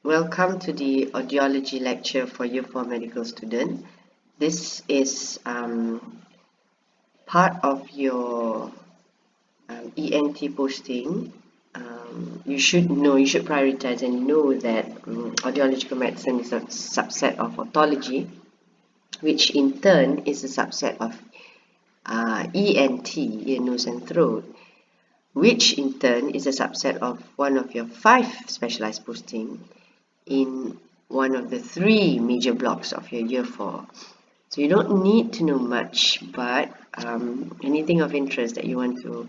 Welcome to the Audiology lecture for Year 4 medical student. This is part of your ENT posting. You should prioritize and know that audiological medicine is a subset of otology, which in turn is a subset of ENT, ear, nose and throat, which in turn is a subset of one of your 5 specialized posting in one of the 3 major blocks of your year 4. So you don't need to know much, but anything of interest that you want to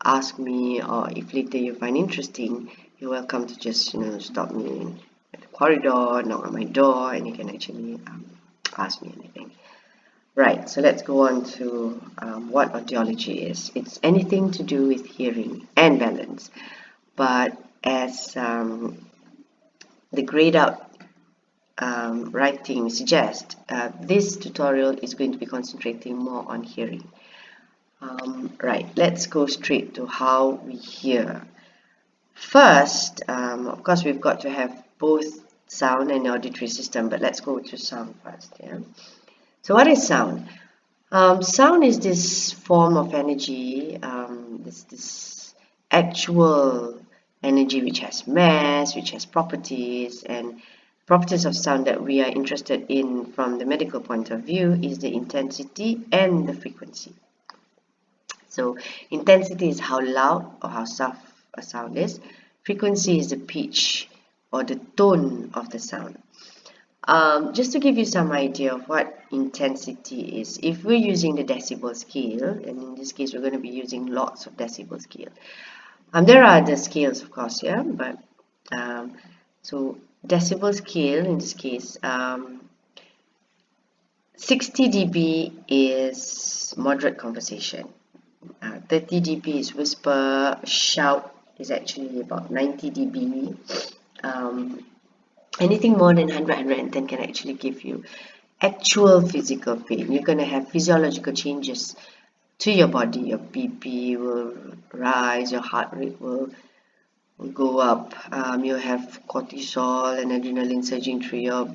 ask me, or if later you find interesting, you're welcome to just stop me at the corridor, knock on my door, and you can actually ask me anything. Right, so let's go on to what audiology is. It's anything to do with hearing and balance, but as the grayed out writing suggests, this tutorial is going to be concentrating more on hearing. Right, let's go straight to how we hear. First, of course, we've got to have both sound and auditory system, but let's go to sound first. Yeah. So what is sound? Sound is this form of energy, this actual energy which has mass, which has properties, and properties of sound that we are interested in from the medical point of view is the intensity and the frequency. So intensity is how loud or how soft a sound is. Frequency is the pitch or the tone of the sound. Just to give you some idea of what intensity is, if we're using the decibel scale, and in this case we're going to be using lots of decibel scale. There are other scales, of course, yeah, but so decibel scale in this case, 60 dB is moderate conversation, 30 dB is whisper, shout is actually about 90 dB. Anything more than 100, 110 can actually give you actual physical pain. You're going to have physiological changes to your body. Your BP will rise, your heart rate will go up. You'll have cortisol and adrenaline surging through your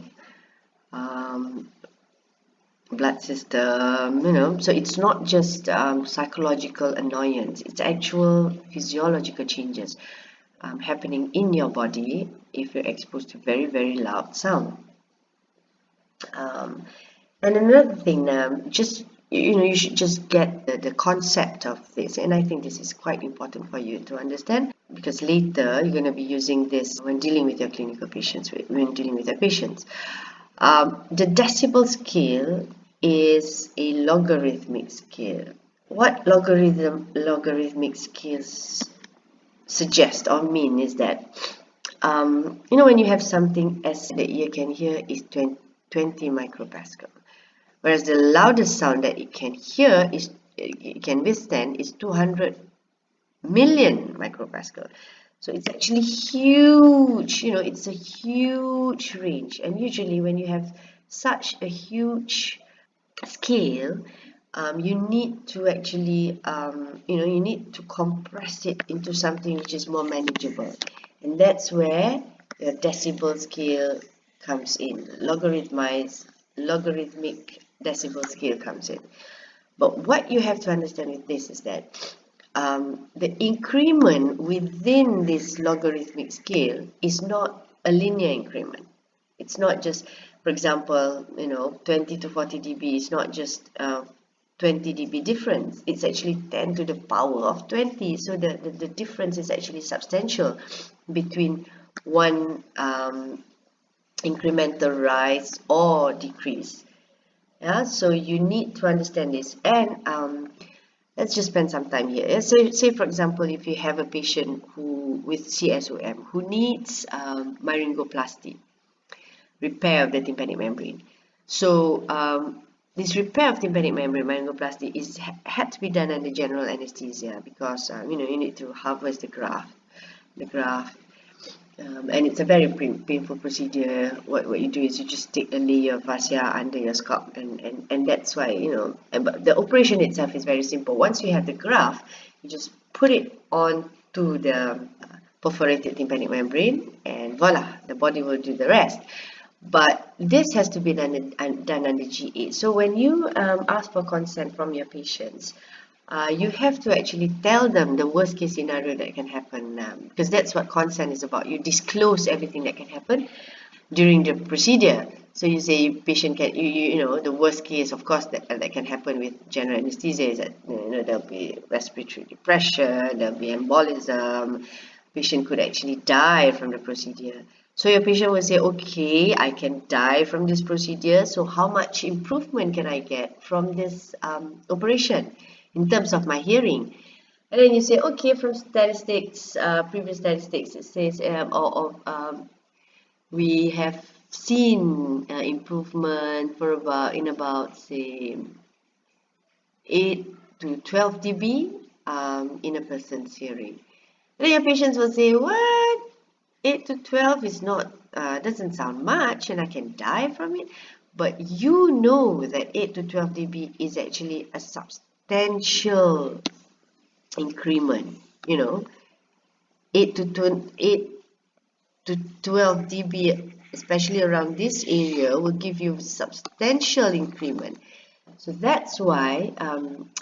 blood system, so it's not just psychological annoyance, it's actual physiological changes happening in your body if you're exposed to very, very loud sound. And another thing, you should just get the concept of this, and I think this is quite important for you to understand, because later you're going to be using this when dealing with your clinical patients, when dealing with your patients. The decibel scale is a logarithmic scale. What logarithmic scales suggest or mean is that when you have something as the ear can hear is 20 micropascal, whereas the loudest sound that it can hear it can withstand is 200 million micropascal. So it's actually huge, it's a huge range. And usually when you have such a huge scale, you need to actually you need to compress it into something which is more manageable, and that's where the decibel scale comes in. Logarithmic decibel scale comes in. But what you have to understand with this is that the increment within this logarithmic scale is not a linear increment. It's not just, for example, 20 to 40 dB is not just 20 dB difference. It's actually 10 to the power of 20. So the difference is actually substantial between one incremental rise or decrease. Yeah, so you need to understand this. And let's just spend some time here. So say for example, if you have a patient with CSOM who needs myringoplasty, repair of the tympanic membrane. So this repair of tympanic membrane, myringoplasty, had to be done under general anesthesia, because you need to harvest the graft, and it's a very painful procedure. What you do is you just take a layer of fascia under your scalp, and that's why but the operation itself is very simple. Once you have the graft, you just put it onto the perforated tympanic membrane, and voila, the body will do the rest. But this has to be done under G8. So when you ask for consent from your patients, you have to actually tell them the worst case scenario that can happen, because that's what consent is about. You disclose everything that can happen during the procedure. So you say patient can, you know, the worst case, of course, that can happen with general anesthesia is that, you know, there'll be respiratory depression, there'll be embolism, patient could actually die from the procedure. So your patient will say, okay, I can die from this procedure, so how much improvement can I get from this operation in terms of my hearing? And then you say, okay, from statistics, previous statistics, it says we have seen improvement for about say 8 to 12 dB in a person's hearing. And then your patients will say, what? 8 to 12 is not, doesn't sound much and I can die from it. But you know that 8 to 12 dB is actually a substantial increment, you know. 8 to 12 dB, especially around this area, will give you substantial increment. So that's why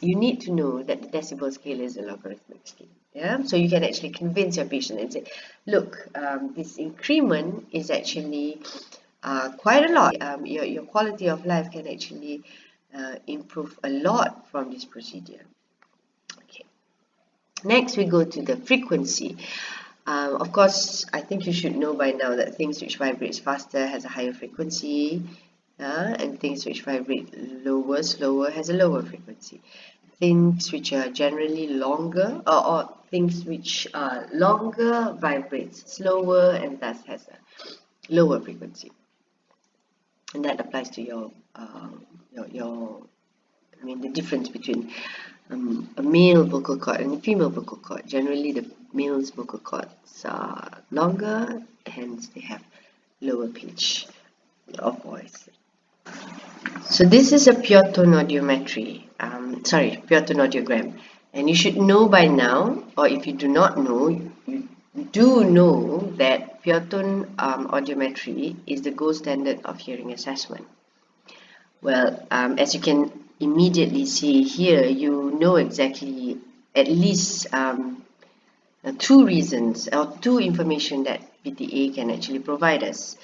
you need to know that the decibel scale is a logarithmic scale. Yeah, so you can actually convince your patient and say, look, this increment is actually quite a lot. Your quality of life can actually improve a lot from this procedure. Okay. Next, we go to the frequency. Of course, I think you should know by now that things which vibrates faster has a higher frequency, and things which vibrate slower has a lower frequency. Things which are generally longer, or things which are longer vibrates slower and thus has a lower frequency. And that applies to your I mean, the difference between a male vocal cord and a female vocal cord. Generally, the male's vocal cords are longer, hence they have lower pitch of voice. So this is a pure tone audiometry, pure tone audiogram. And you should know by now, or if you do not know, you do know that pure tone audiometry is the gold standard of hearing assessment. Well, as you can immediately see here, you know exactly at least two reasons or two information that PTA can actually provide us.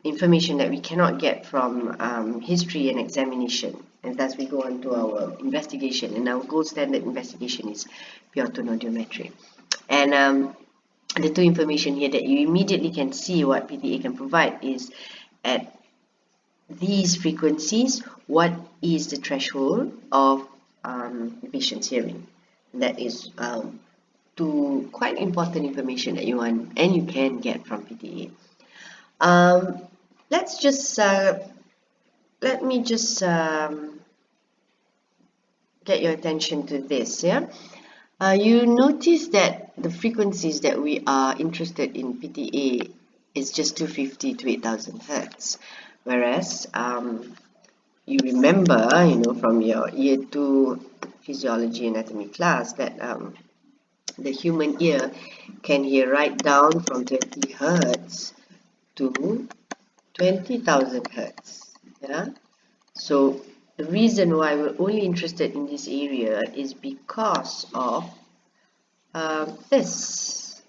Information that we cannot get from history and examination, and thus we go on to our investigation, and our gold standard investigation is pure tone audiometry. And the two information here that you immediately can see what PTA can provide is at these frequencies, what is the threshold of the patient's hearing. That is two quite important information that you want and you can get from PTA. Let's just let me just get your attention to this. Yeah, you notice that the frequencies that we are interested in PTA is just 250 to 8000 hertz, whereas you remember, you know, from your year 2 physiology anatomy class that the human ear can hear right down from 20 hertz to 20,000 hertz. Yeah, so the reason why we're only interested in this area is because of this,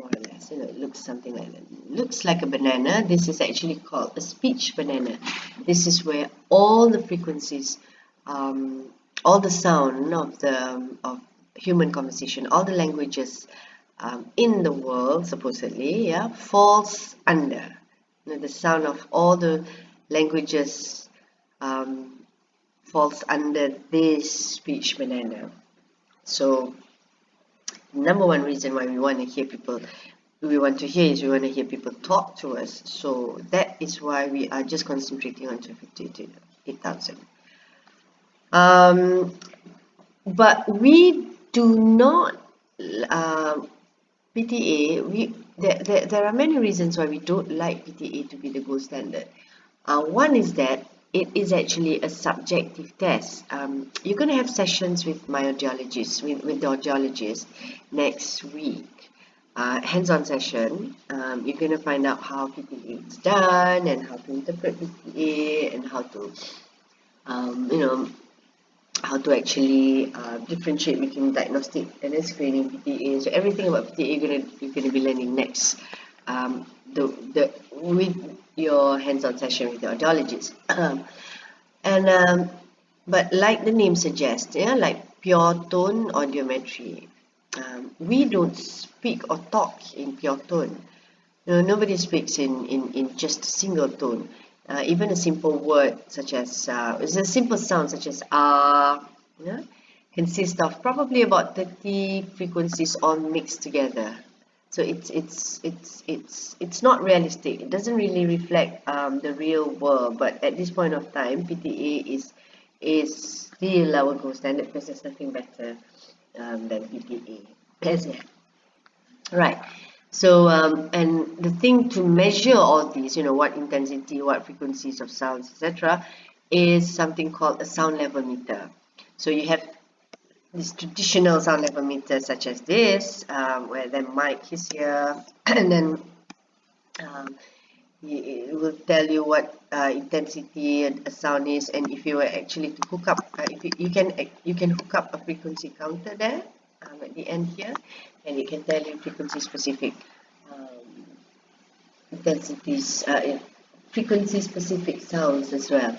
more or less. You know, it looks something like that. It looks like a banana. This is actually called a speech banana. This is where all the frequencies, all the sound of human conversation, all the languages in the world, supposedly, yeah, falls under. You know, the sound of all the languages falls under this speech banana. So number one reason why we want to hear people, we want to hear people talk to us. So that is why we are just concentrating on 250 to 8000. But we do not PTA. There are many reasons why we don't like PTA to be the gold standard. One is that it is actually a subjective test. You're going to have sessions with my audiologist, with the audiologist next week. hands-on session, you're going to find out how PTA is done and how to interpret PTA and how to, you know, how to actually differentiate between diagnostic and then screening PTA. So everything about PTA you're gonna be learning next, with your hands-on session with the audiologist. But like the name suggests, yeah, like pure tone audiometry, we don't speak or talk in pure tone. No, nobody speaks in just a single tone. Even a simple word such as it's a simple sound such as yeah, consists of probably about 30 frequencies all mixed together. So it's not realistic. It doesn't really reflect the real world. But at this point of time, PTA is still our gold standard because there's nothing better than PTA. Yes, yeah. Right. So, and the thing to measure all these, you know, what intensity, what frequencies of sounds, etc., is something called a sound level meter. So you have this traditional sound level meter, such as this, where the mic is here, and then it will tell you what intensity a sound is, and if you were actually to hook up, if you can hook up a frequency counter there at the end here, and it can tell you frequency specific intensities, frequency specific sounds as well.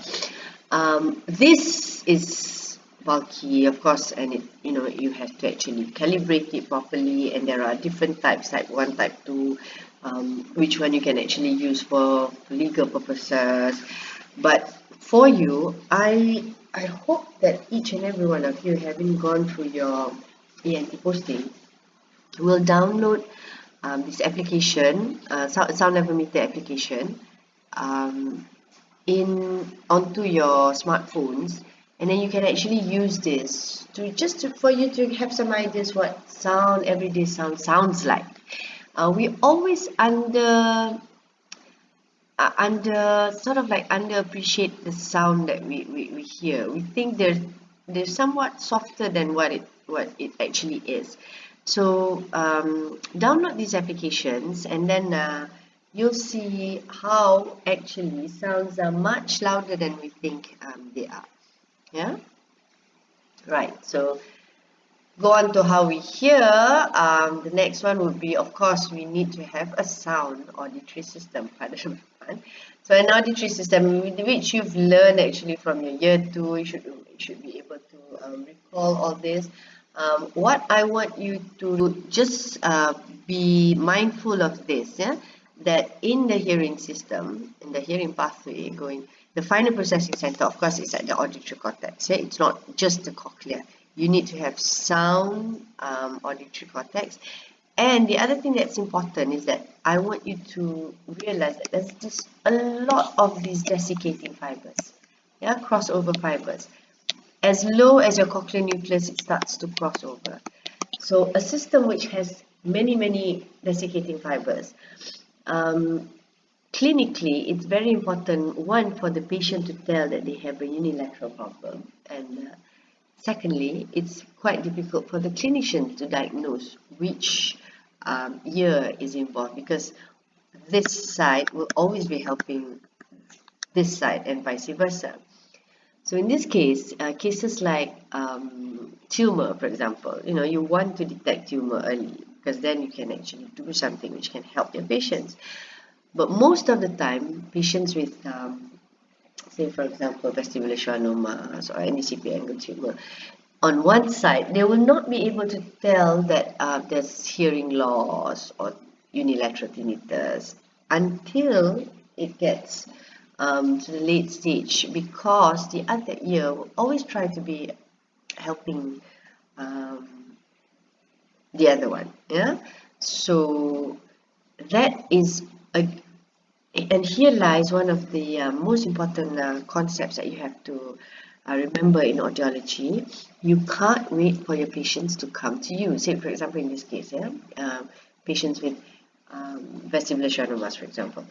This is bulky, of course, and it, you know, you have to actually calibrate it properly, and there are different types, type 1, type 2, which one you can actually use for legal purposes. But for you, I hope that each and every one of you, having gone through your ENT posting, will download this application, sound level meter application, onto your smartphones, and then you can actually use this for you to have some ideas what everyday sound sounds like. We always underappreciate the sound that we hear. We think they're somewhat softer than what it actually is. So download these applications, and then you'll see how actually sounds are much louder than we think they are. Yeah, right. So go on to how we hear. The next one would be, of course, we need to have a sound auditory system. Pardon. So an auditory system which you've learned actually from your year 2, you should be able to recall all this. What I want you to just be mindful of this, yeah, that in the hearing system, in the hearing pathway the final processing center, of course, is at the auditory cortex. Yeah? It's not just the cochlea. You need to have sound auditory cortex. And the other thing that's important is that I want you to realize that there's just a lot of these desiccating fibers, yeah, crossover fibers. As low as your cochlear nucleus, it starts to cross over. So a system which has many desiccating fibers, clinically, it's very important, one, for the patient to tell that they have a unilateral problem, and secondly, it's quite difficult for the clinician to diagnose which ear is involved, because this side will always be helping this side and vice versa. So in this case, cases like tumor, for example, you know, you want to detect tumor early because then you can actually do something which can help your patients. But most of the time, patients with, say, for example, vestibular schwannomas or NECP angle tumor, on one side, they will not be able to tell that there's hearing loss or unilateral tinnitus until it gets to the late stage, because the other ear will always try to be helping the other one. Yeah, so that is and here lies one of the most important concepts that you have to remember in audiology. You can't wait for your patients to come to you. Say, for example, in this case, yeah, patients with vestibular schwannomas, for example.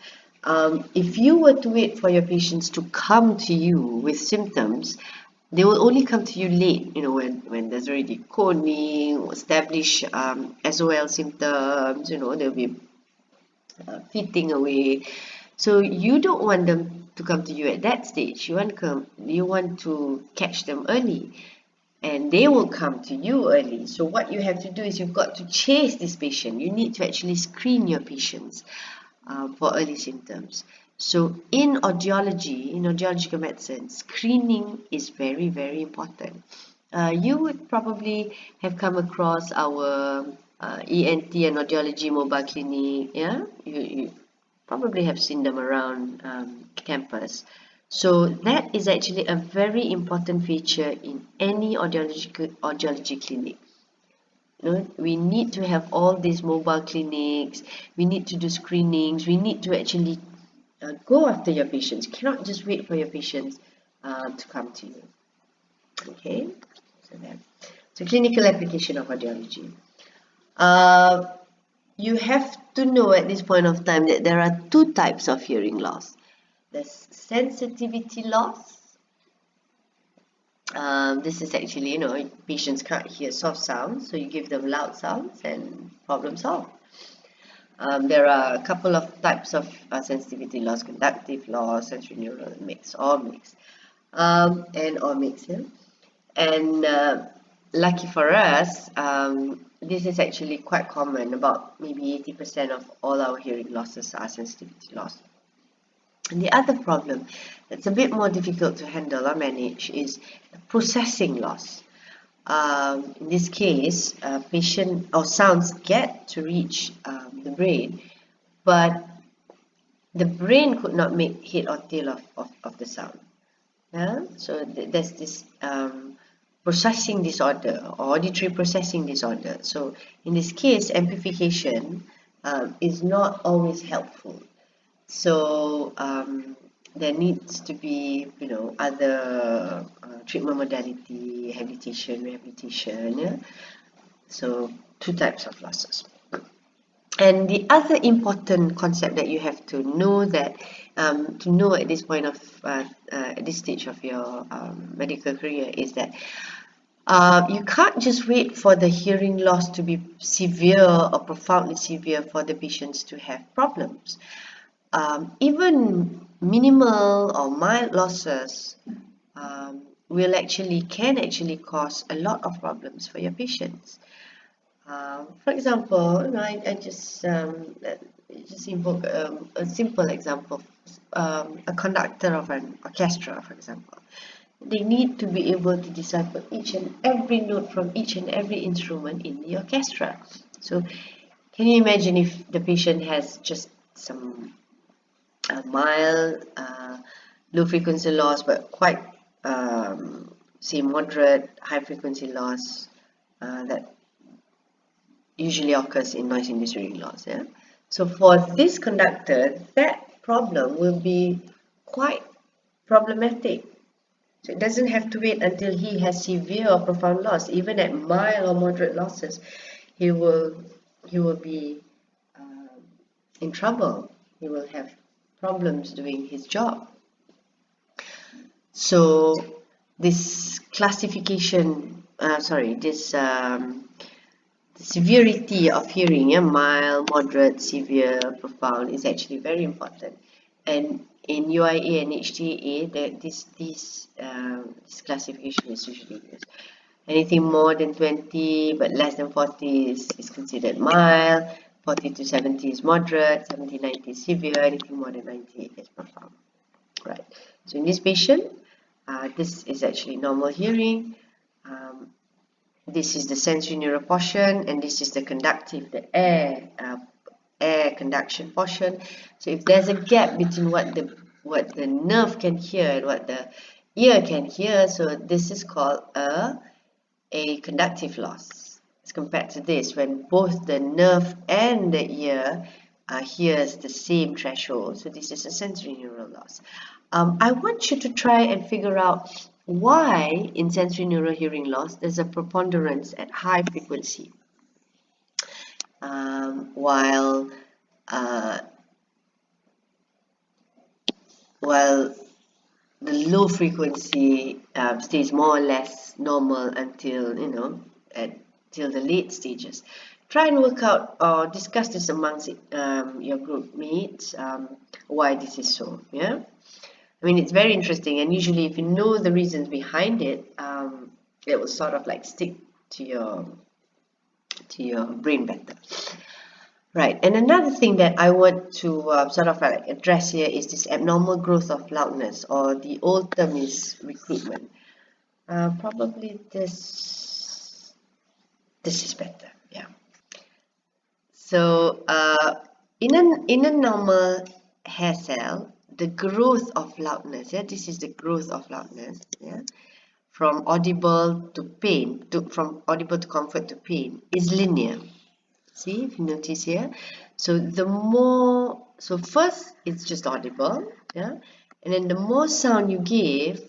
If you were to wait for your patients to come to you with symptoms, they will only come to you late, when there's already coning, established SOL symptoms, they'll be fitting away. So you don't want them to come to you at that stage. You want to catch them early, and they will come to you early. So what you have to do is you've got to chase this patient. You need to actually screen your patients for early symptoms. So in audiological medicine, screening is very, very important. You would probably have come across our ENT and audiology mobile clinic. Yeah, you probably have seen them around campus. So that is actually a very important feature in any audiology clinic. We need to have all these mobile clinics. We need to do screenings. We need to actually go after your patients. You cannot just wait for your patients to come to you. Okay, so clinical application of audiology. You have to know at this point of time that there are two types of hearing loss. There's sensitivity loss. This is actually, patients can't hear soft sounds, so you give them loud sounds and problem solved. There are a couple of types of sensitivity loss: conductive loss, sensorineural mix, or mix, or mix. Yeah? And lucky for us, this is actually quite common. About maybe 80% of all our hearing losses are sensitivity loss. And the other problem that's a bit more difficult to handle or manage is processing loss. In this case, patient or sounds get to reach the brain, but the brain could not make head or tail of the sound. Yeah? So there's this processing disorder, or auditory processing disorder. So in this case, amplification is not always helpful. So there needs to be, other treatment modality, rehabilitation. Yeah? So two types of losses. And the other important concept that you have to know at this point of at this stage of your medical career is that you can't just wait for the hearing loss to be severe or profoundly severe for the patients to have problems. Even minimal or mild losses can actually cause a lot of problems for your patients. For example, I just invoke a simple example. A conductor of an orchestra, for example, they need to be able to decipher each and every note from each and every instrument in the orchestra. So can you imagine if the patient has just some mild low frequency loss, but quite say moderate high frequency loss that usually occurs in noise induced hearing loss. Yeah? So for this conductor, that problem will be quite problematic. So it doesn't have to wait until he has severe or profound loss. Even at mild or moderate losses, he will be in trouble. He will have problems doing his job. So this classification, the severity of hearing, mild, moderate, severe, profound, is actually very important. And in UIA and HTA, this classification is usually used. Anything more than 20 but less than 40 is considered mild. 40 to 70 is moderate. 70, 90 is severe. Anything more than 90 is profound. Right. So in this patient, this is actually normal hearing. This is the sensory neural portion, and this is the conductive, the air conduction portion. So if there's a gap between what the nerve can hear and what the ear can hear, so this is called a conductive loss. As compared to this, when both the nerve and the ear hears the same threshold, so this is a sensory neural loss. I want you to try and figure out why in sensory neural hearing loss there's a preponderance at high frequency, while the low frequency stays more or less normal until, you know, till the late stages. Try and work out or discuss this amongst your group mates, why this is so. Yeah, I mean, it's very interesting, and usually if you know the reasons behind it, it will sort of like stick to your brain better. Right, and another thing that I want to sort of like address here is this abnormal growth of loudness, or the old term is recruitment. Probably this is better. Yeah. So in a normal hair cell, the growth of loudness, yeah, this is the growth of loudness, yeah, from audible to pain, from audible to comfort to pain, is linear. See, if you notice here, so first it's just audible, yeah, and then the more sound you give,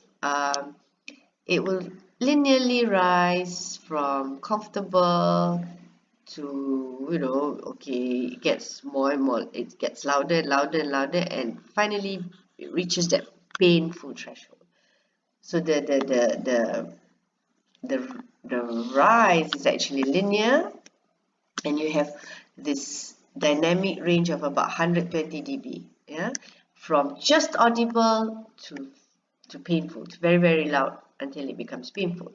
it will linearly rise from comfortable to, you know, okay, it gets more and more, it gets louder, louder, and louder, and finally it reaches that painful threshold. So the rise is actually linear, and you have this dynamic range of about 120 dB, yeah, from just audible to painful, to very, very loud until it becomes painful.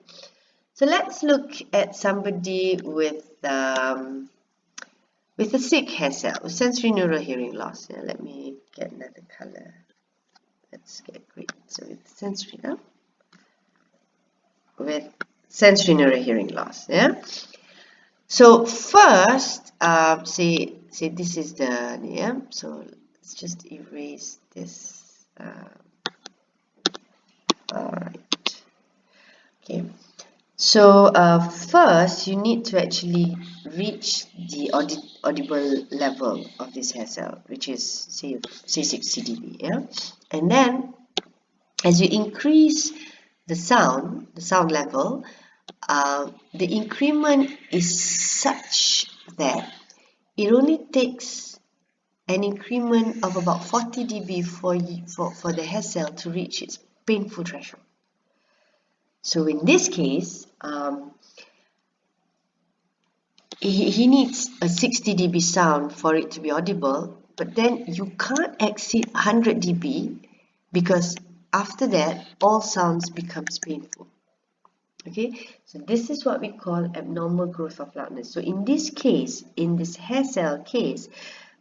So let's look at somebody with a sick hair cell, with sensory neural hearing loss. Yeah, let me get another color. Let's get green. So with sensory neural hearing loss. Yeah. So first, say this is the, yeah, so let's just erase this. All right. Okay. So first, you need to actually reach the audible level of this hair cell, which is say 60 dB. Yeah, and then as you increase the sound level, the increment is such that it only takes an increment of about 40 dB for the hair cell to reach its painful threshold. So in this case, he needs a 60 dB sound for it to be audible, but then you can't exceed 100 dB, because after that all sounds becomes painful. Okay, so this is what we call abnormal growth of loudness. So in this case, in this hair cell case,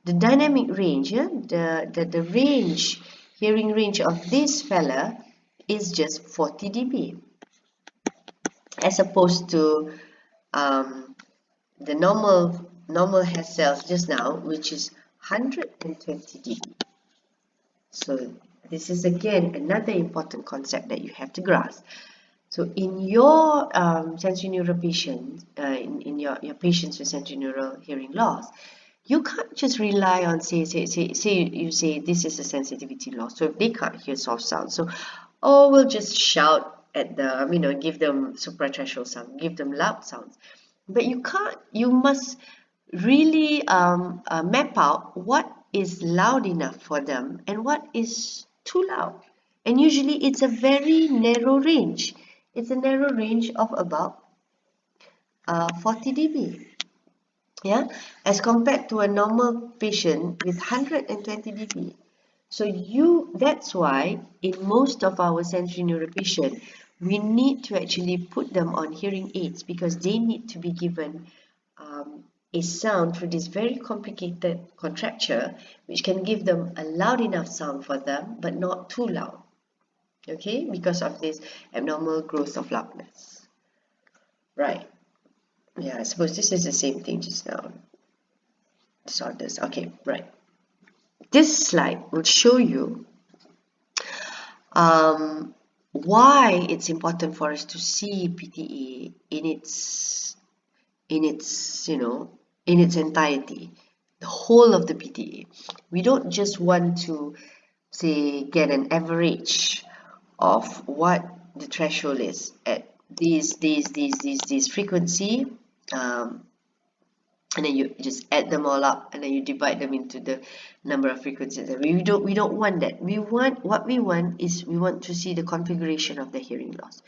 the dynamic range, yeah, the range, hearing range of this fella is just 40 dB, as opposed to the normal hair cells just now, which is 120 dB. So this is again another important concept that you have to grasp. So in your sensory neural patients, in your patients with sensory neural hearing loss, you can't just rely on say you say this is a sensitivity loss. So if they can't hear soft sound, so we'll just shout at them, you know, give them suprathreshold sound, give them loud sounds. But you can't. You must really map out what is loud enough for them and what is too loud. And usually it's a very narrow range. It's a narrow range of about 40 dB. Yeah, as compared to a normal patient with 120 dB. So that's why in most of our sensory neural patients, we need to actually put them on hearing aids, because they need to be given a sound through this very complicated contracture, which can give them a loud enough sound for them, but not too loud. Okay, because of this abnormal growth of loudness. Right. Yeah, I suppose this is the same thing just now. Disorders. Okay, right. This slide will show you why it's important for us to see PTE in its entirety, the whole of the PTE. We don't just want to say get an average of what the threshold is at these frequency, and then you just add them all up, and then you divide them into the number of frequencies. And we don't want that. We want to see the configuration of the hearing loss.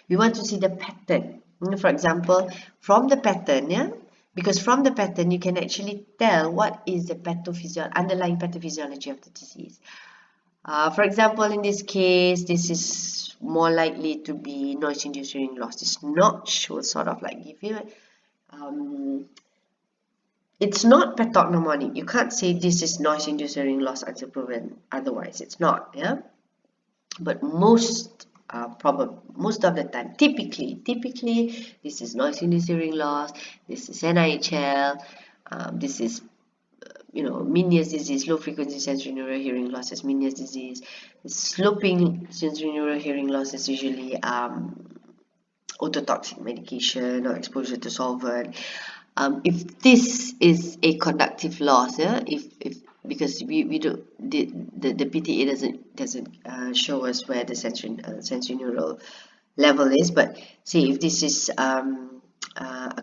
We want to see the pattern. For example, from the pattern, yeah, because from the pattern you can actually tell what is the underlying pathophysiology of the disease. For example, in this case, this is more likely to be noise-induced hearing loss. It's not sure, sort of like give you it's not pathognomonic. You can't say this is noise-induced hearing loss until proven otherwise. It's not, yeah. But most of the time, typically, this is noise-induced hearing loss. This is NIHL. This is Meniere's disease, low-frequency sensorineural hearing loss is Meniere's disease. Sloping sensorineural hearing loss is usually ototoxic medication or exposure to solvent. If this is a conductive loss, yeah, if because we don't the PTA doesn't show us where the sensorineural level is, but see if this is a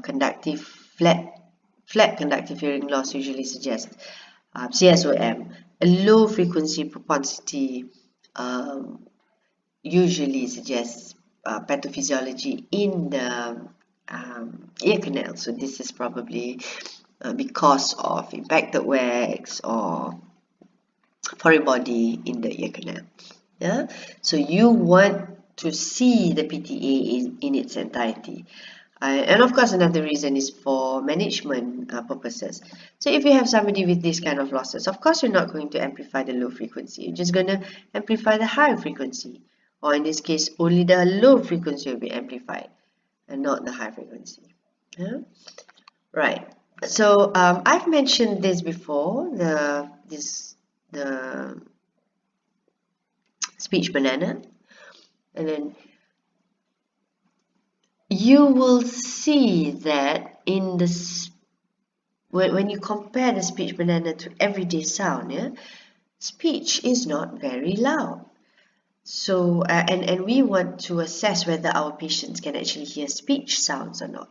conductive flat conductive hearing loss usually suggests CSOM. A low frequency propensity usually suggests pathophysiology in the ear canal. So this is probably because of impacted wax or foreign body in the ear canal. Yeah, so you want to see the PTA in its entirety. And of course, another reason is for management purposes. So if you have somebody with this kind of losses, of course, you're not going to amplify the low frequency. You're just going to amplify the high frequency. Or in this case, only the low frequency will be amplified and not the high frequency. Yeah? Right. So I've mentioned this before, the speech banana. And then you will see that in when you compare the speech banana to everyday sound, yeah, speech is not very loud. So and we want to assess whether our patients can actually hear speech sounds or not,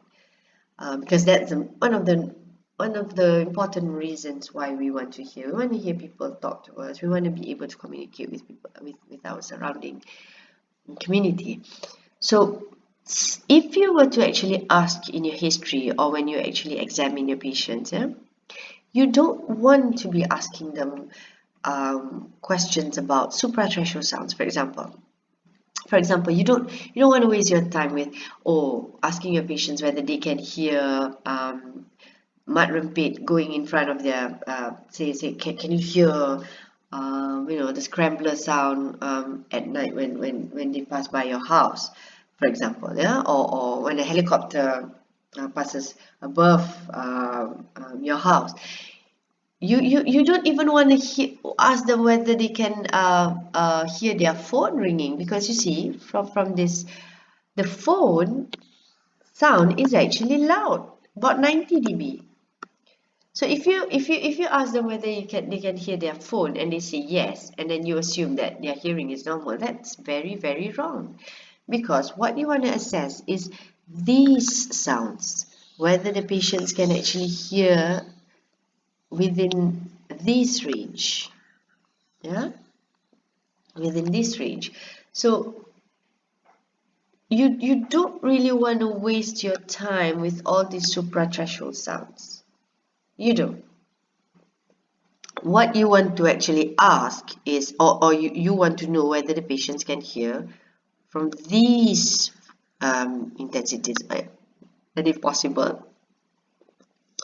because that's one of the important reasons why we want to hear. We want to hear people talk to us. We want to be able to communicate with people, with our surrounding community. So if you were to actually ask in your history or when you actually examine your patients, yeah, you don't want to be asking them questions about suprathreshold sounds, for example. You don't want to waste your time with asking your patients whether they can hear mud rumpet going in front of their say can you hear the scrambler sound at night when they pass by your house, for example, yeah, or when a helicopter passes above your house. You don't even want to ask them whether they can hear their phone ringing, because you see from this, the phone sound is actually loud, about 90 dB. So if you ask them whether they can hear their phone and they say yes, and then you assume that their hearing is normal, that's very, very wrong. Because what you want to assess is these sounds, whether the patients can actually hear within this range, yeah, within this range. So you don't really want to waste your time with all these suprathreshold sounds. You don't. What you want to actually ask is, or you want to know whether the patients can hear from these intensities, and if possible,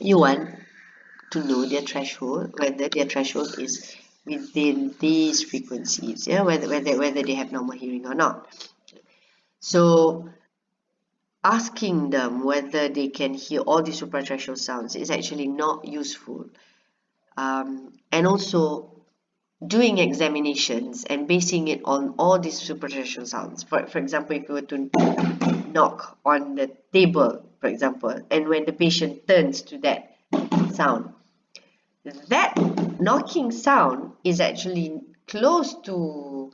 you want to know their threshold, whether their threshold is within these frequencies, yeah, whether they have normal hearing or not. So asking them whether they can hear all the suprathreshold sounds is actually not useful. And also doing examinations and basing it on all these suprathreshold sounds. For example, if you were to knock on the table, for example, and when the patient turns to that sound, that knocking sound is actually close to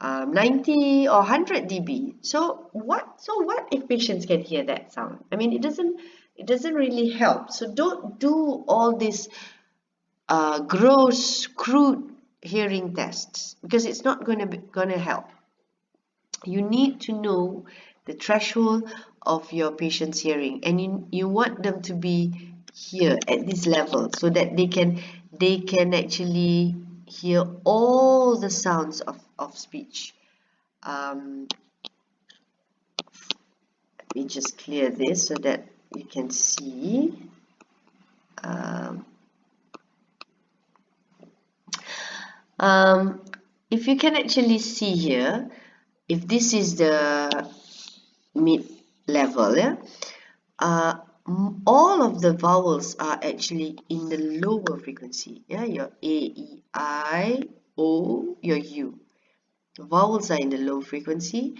90 or 100 dB. So what if patients can hear that sound? I mean, it doesn't It doesn't really help. So don't do all these gross, crude hearing tests, because it's not gonna help. You need to know the threshold of your patient's hearing, and you want them to be here at this level so that they can actually hear all the sounds of speech. Let me just clear this so that you can see. If you can actually see here, if this is the mid level, yeah, all of the vowels are actually in the lower frequency. Yeah, your A, E, I, O, your U. The vowels are in the low frequency.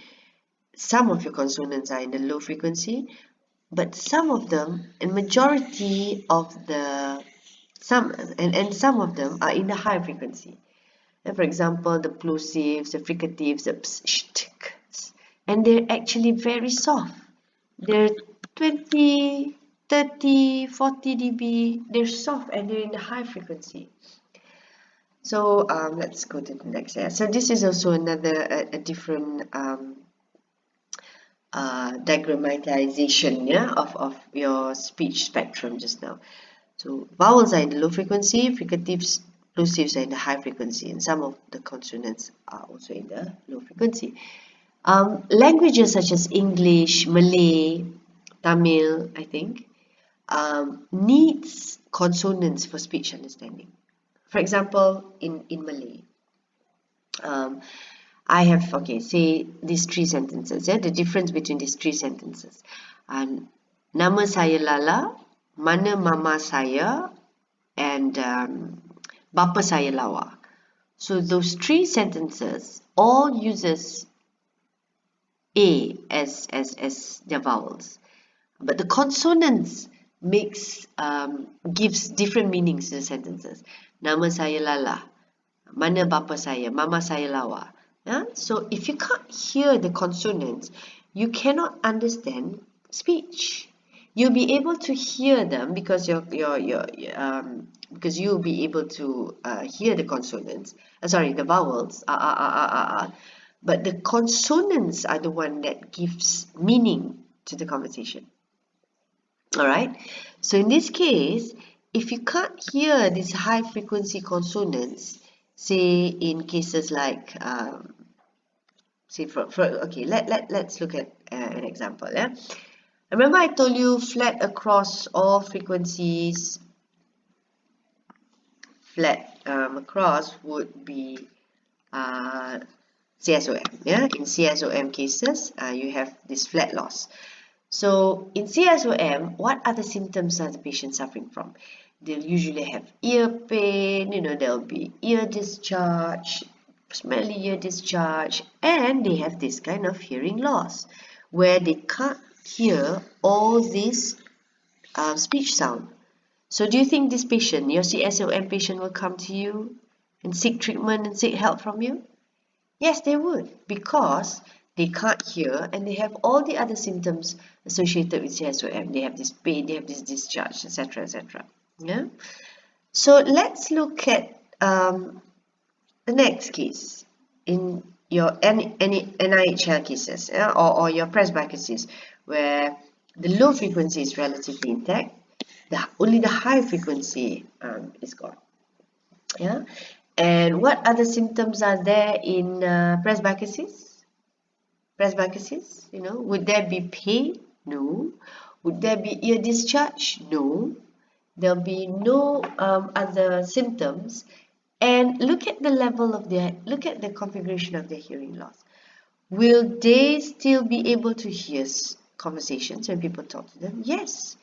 Some of your consonants are in the low frequency, but some of them, and majority of the some of them are in the high frequency. And for example, the plosives, the fricatives, the ps, sh, t, k, s, and they're actually very soft. They're 20, 30, 40 dB. They're soft and they're in the high frequency. So let's go to the next. Yeah. So this is also another a different diagrammatization, yeah, of your speech spectrum just now. So vowels are in the low frequency, fricatives, plosives are in the high frequency, and some of the consonants are also in the low frequency. Languages such as English, Malay, Tamil, I think, needs consonants for speech understanding. For example, in Malay, I have, okay, say these three sentences, yeah, the difference between these three sentences. Nama saya Lala, mana mama saya, and bapa saya Lawa. So those three sentences all uses A as their vowels, but the consonants gives different meanings to the sentences. Nama saya Lala, mana bapa saya, mama saya Lawa. Yeah? So if you can't hear the consonants, you cannot understand speech. You'll be able to hear them because because you'll be able to hear the consonants. The vowels. But the consonants are the one that gives meaning to the conversation. All right. So in this case, if you can't hear these high frequency consonants, say in cases like let's look at an example. Yeah, remember I told you flat across all frequencies. Flat across would be CSOM. Yeah, in CSOM cases, you have this flat loss. So in CSOM, what other symptoms are the patient suffering from? They'll usually have ear pain, there'll be ear discharge, smelly ear discharge, and they have this kind of hearing loss where they can't hear all this speech sound. So do you think this patient, your CSOM patient, will come to you and seek treatment and seek help from you? Yes, they would, because they can't hear and they have all the other symptoms associated with CSOM. They have this pain, they have this discharge, etc., etc. Yeah. So let's look at the next case in your any NIHL cases, yeah, or your presbycusis, where the low frequency is relatively intact. Only the high frequency is gone. Yeah. And what other symptoms are there in presbycusis? Presbycusis, would there be pain? No. Would there be ear discharge? No. There'll be no other symptoms. And look at the level of look at the configuration of their hearing loss. Will they still be able to hear conversations when people talk to them? Yes.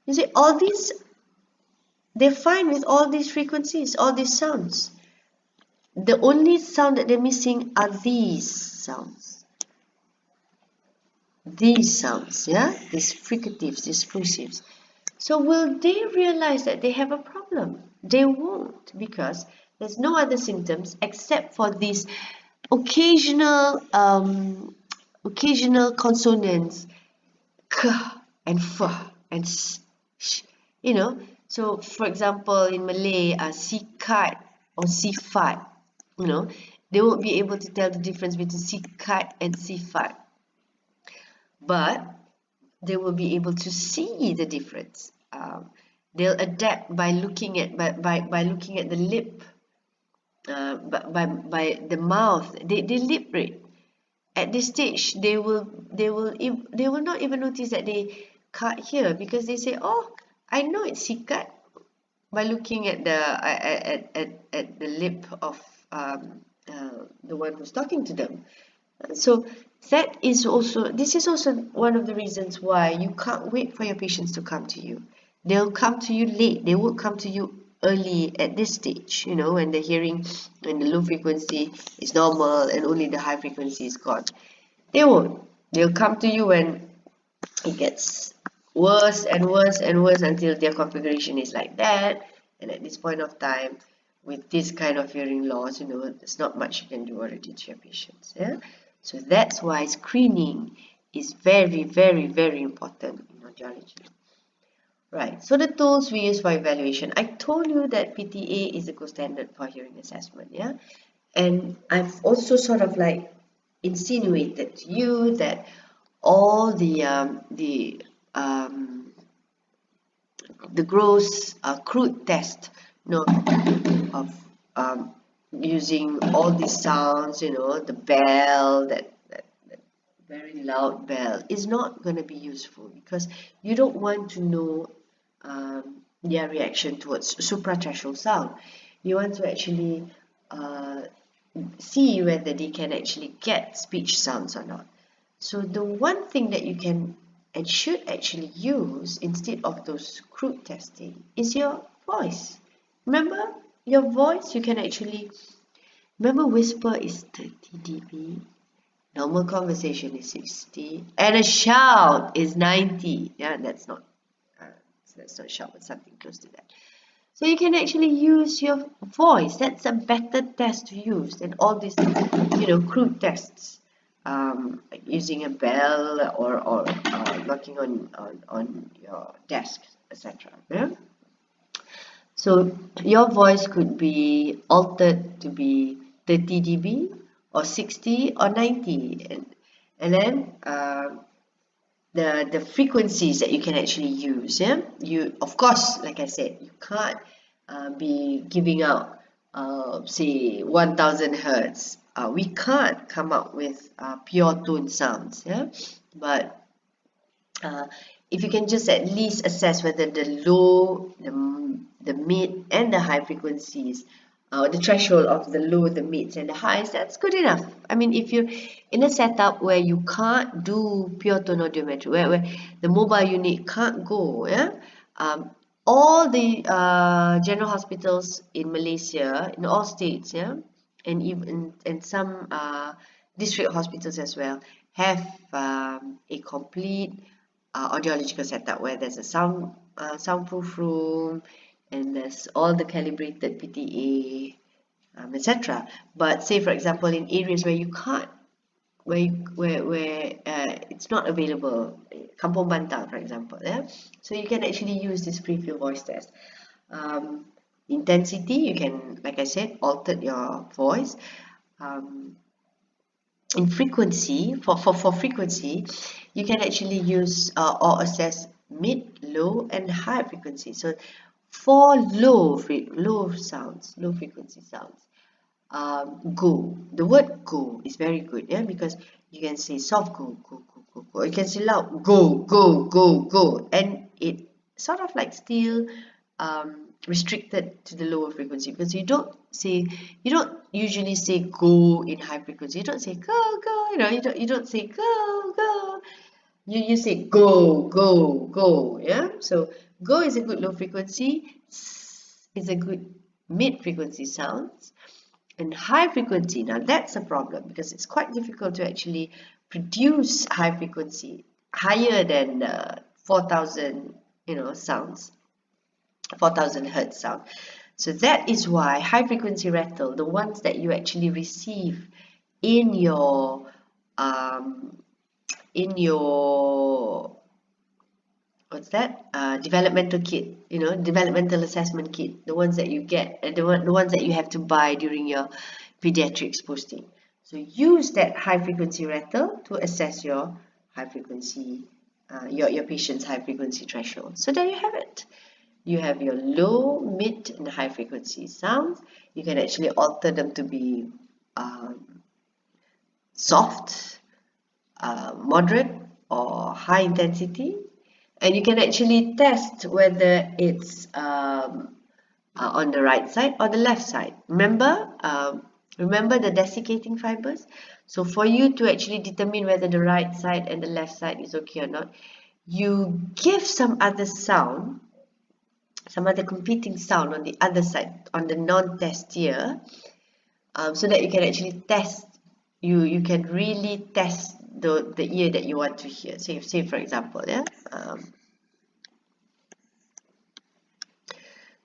You see, all these, they're fine with all these frequencies, all these sounds. The only sound that they're missing are these sounds. These sounds, yeah? These fricatives, these plosives. So will they realize that they have a problem? They won't, because there's no other symptoms except for these occasional consonants, k and f. and you know. So for example, in Malay, sikat or sifat, you know, they won't be able to tell the difference between sikat and sifat, but they will be able to see the difference. They'll adapt by looking at by looking at the lip, by the mouth. They lip read. At this stage, they will not even notice that they can't hear, because they say, "Oh, I know it's sikat," by looking at the lip of the one who's talking to them. So this is also one of the reasons why you can't wait for your patients to come to you. They'll come to you late. They won't come to you early at this stage, you know, when the hearing, when the low frequency is normal and only the high frequency is gone. They won't. They'll come to you when it gets worse and worse and worse until their configuration is like that. And at this point of time, with this kind of hearing loss, you know, there's not much you can do already to your patients. Yeah. So that's why screening is very, very, very important in audiology. Right. So the tools we use for evaluation. I told you that PTA is the gold standard for hearing assessment. Yeah. And I've also sort of like insinuated to you that all the gross crude test, you know, of using all these sounds, you know, the bell, that very loud bell, is not going to be useful, because you don't want to know their reaction towards suprathreshold sound. You want to actually see whether they can actually get speech sounds or not. So the one thing that you can and should actually use instead of those crude testing is your voice. Remember, your voice, you can actually, remember, whisper is 30 dB, normal conversation is 60, and a shout is 90. Yeah, that's not shout, but something close to that. So you can actually use your voice. That's a better test to use than all these, you know, crude tests, like using a bell or knocking on your desk, etc. Yeah? So your voice could be altered to be 30 dB or 60 or 90, and then the frequencies that you can actually use. Yeah, you, of course, like I said, you can't be giving out say 1000 hertz. We can't come up with pure tone sounds. Yeah, but if you can just at least assess whether the low, the mid and the high frequencies, the threshold of the low, the mids and the highs, that's good enough. I mean, if you're in a setup where you can't do pure tone audiometry, where the mobile unit can't go, yeah, all the general hospitals in Malaysia, in all states, yeah, and even in some district hospitals as well, have a complete audiological setup where there's a soundproof room, and there's all the calibrated PTA, etc. But say, for example, in areas where you can't, where it's not available, Kampong Bantang, for example, yeah, so you can actually use this pre-field voice test. Intensity, you can, like I said, alter your voice. In frequency, for frequency, you can actually use or assess mid, low and high frequency. So for low sounds, low frequency sounds, go, the word go is very good, yeah, because you can say soft go, go, go, go, go. You can say loud go, go, go, go, and it sort of like still restricted to the lower frequency, because you don't usually say go in high frequency. You don't say go, go, you know, you don't say go, go. You say go, go, go. Yeah, so go is a good low frequency, is a good mid frequency sounds, and high frequency, now that's a problem, because it's quite difficult to actually produce high frequency higher than 4000, you know, sounds, 4000 hertz sound. So that is why high frequency rattle, the ones that you actually receive in your what's that? Developmental kit, developmental assessment kit, the ones that you get, the ones that you have to buy during your pediatrics posting. So use that high frequency rattle to assess your high frequency, your patient's high frequency threshold. So there you have it. You have your low, mid, and high frequency sounds. You can actually alter them to be soft, moderate, or high intensity. And you can actually test whether it's on the right side or the left side. Remember the desiccating fibers? So for you to actually determine whether the right side and the left side is okay or not, you give some other sound, some other competing sound on the other side, on the non-test ear, so that you can actually test, you can really test the ear that you want to hear. Say for example,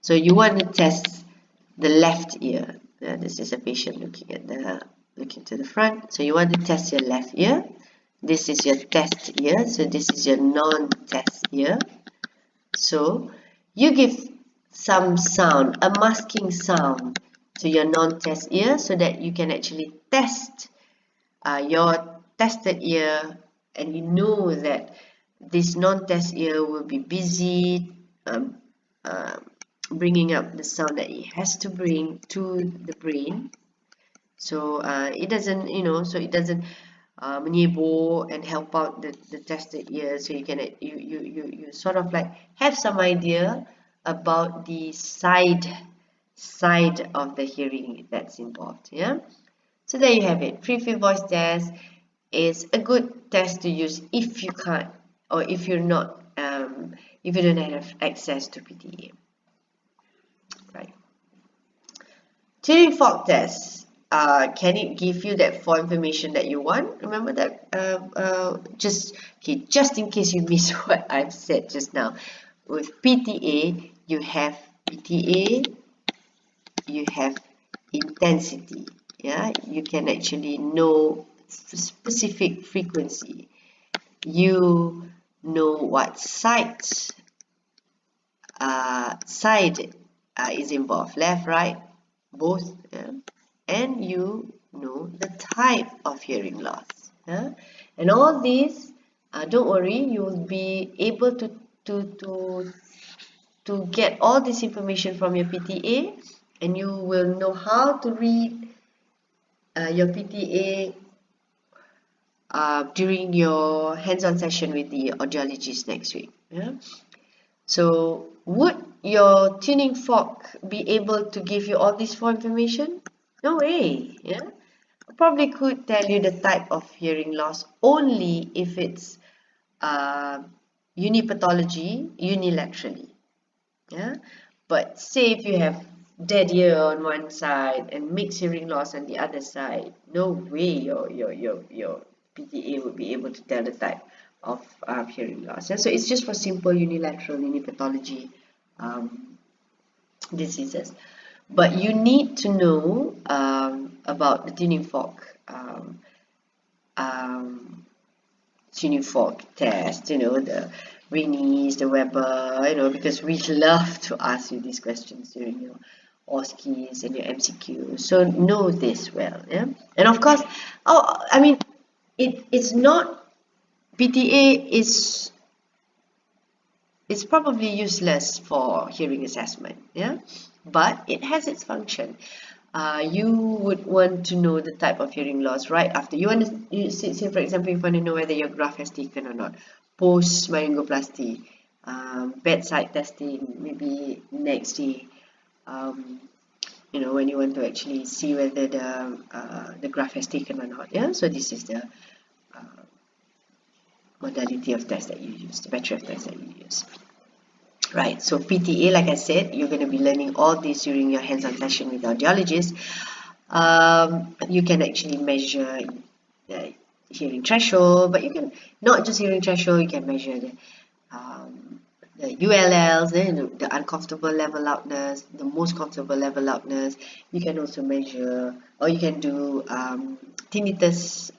so you want to test the left ear. This is a patient looking to the front. So you want to test your left ear. This is your test ear. So this is your non-test ear. So you give some sound, a masking sound, to your non-test ear so that you can actually test your tested ear, and you know that this non-test ear will be busy bringing up the sound that it has to bring to the brain. So it doesn't, menyebo and help out the tested ear. So you can you sort of like have some idea about the side of the hearing that's involved. Yeah. So there you have it. Free voice test is a good test to use if you can't, or if you're not, if you don't have access to PTA. Right. Tuning fork test. Can it give you that full information that you want? Remember that, just in case you missed what I've said just now. With PTA, you have PTA, you have intensity. Yeah, you can actually know specific frequency. You know what side is involved, left, right, both. Yeah? And you know the type of hearing loss. Yeah? And all these, don't worry, you will be able to get all this information from your PTA, and you will know how to read your PTA during your hands-on session with the audiologist next week. Yeah? So would your tuning fork be able to give you all this full information? No way. Yeah, probably could tell you the type of hearing loss only if it's unipathology unilaterally. Yeah, but say if you have dead ear on one side and mixed hearing loss on the other side, no way your PTA would be able to tell the type of hearing loss. Yeah? So it's just for simple unilateral unipathology diseases. But you need to know about the tuning fork test, the Rayni's, the Weber, because we love to ask you these questions during your OSCEs and your MCQs. So know this well, yeah. And of course, it's not, PTA is probably useless for hearing assessment, yeah, but it has its function. You would want to know the type of hearing loss right after. Say for example, if you want to know whether your graft has taken or not, post myringoplasty, bedside testing, maybe next day, when you want to actually see whether the graft has taken or not. Yeah, so this is the modality of test that you use, the battery of tests that you use. Right, so PTA, like I said, you're going to be learning all this during your hands-on session with the audiologist. You can actually measure the hearing threshold, but you can not just hearing threshold, you can measure the ULLs, the uncomfortable level loudness, the most comfortable level loudness. You can also measure, or you can do tinnitus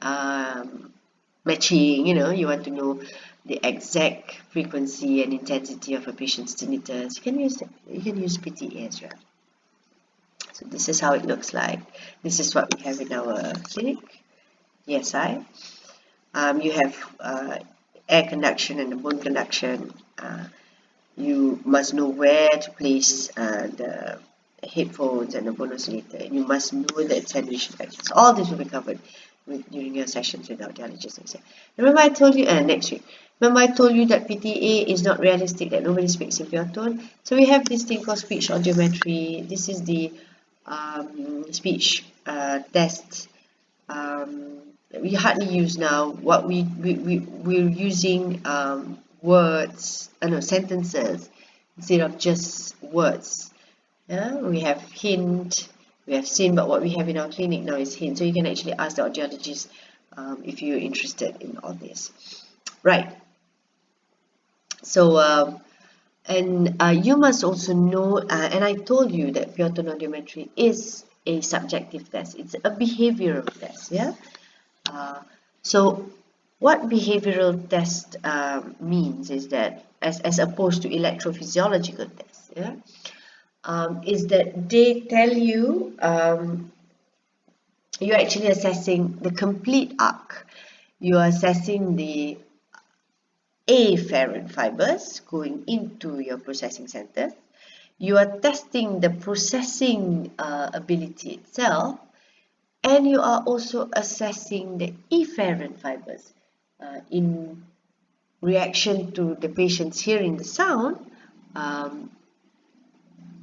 matching. You want to know the exact frequency and intensity of a patient's tinnitus, you can use PTA as well. So this is how it looks like. This is what we have in our clinic, ESI. You have air conduction and the bone conduction. You must know where to place the headphones and the bone oscillator. You must know the attenuation factors. All this will be covered during your sessions with the audiologist next year. Remember I told you next week. Remember I told you that PTA is not realistic, that nobody speaks in pure tone. So we have this thing called speech audiometry. This is the speech test. We hardly use now. What we're using words, sentences instead of just words. Yeah, we have hint, we have seen, but what we have in our clinic now is hint. So you can actually ask the audiologist if you're interested in all this. Right. So you must also know, and I told you that pure tone audiometry is a subjective test. It's a behavioral test. Yeah. So what behavioral test means is that, as opposed to electrophysiological tests, yeah, is that they tell you you're actually assessing the complete arc. You are assessing the afferent fibers going into your processing center. You are testing the processing ability itself, and you are also assessing the efferent fibers in reaction to the patient's hearing the sound.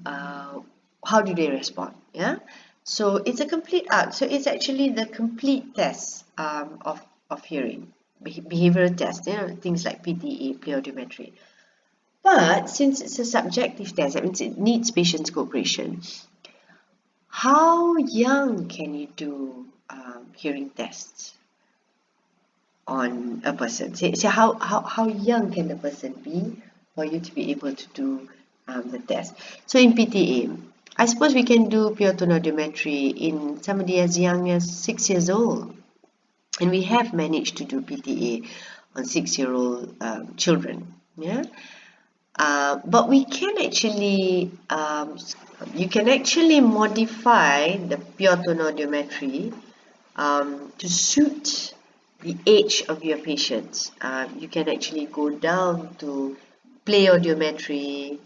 How do they respond? Yeah, so it's a complete arc. So it's actually the complete test of hearing, behavioral test, things like PTA, pleodometry. But since it's a subjective test, that means it needs patient's cooperation. How young can you do hearing tests on a person? So how young can the person be for you to be able to do the test? So in PTA, I suppose we can do pure tone audiometry in somebody as young as 6 years old, and we have managed to do PTA on 6-year-old children. Yeah. But we can actually, you can actually modify the pure tone audiometry to suit the age of your patients. You can actually go down to play audiometry,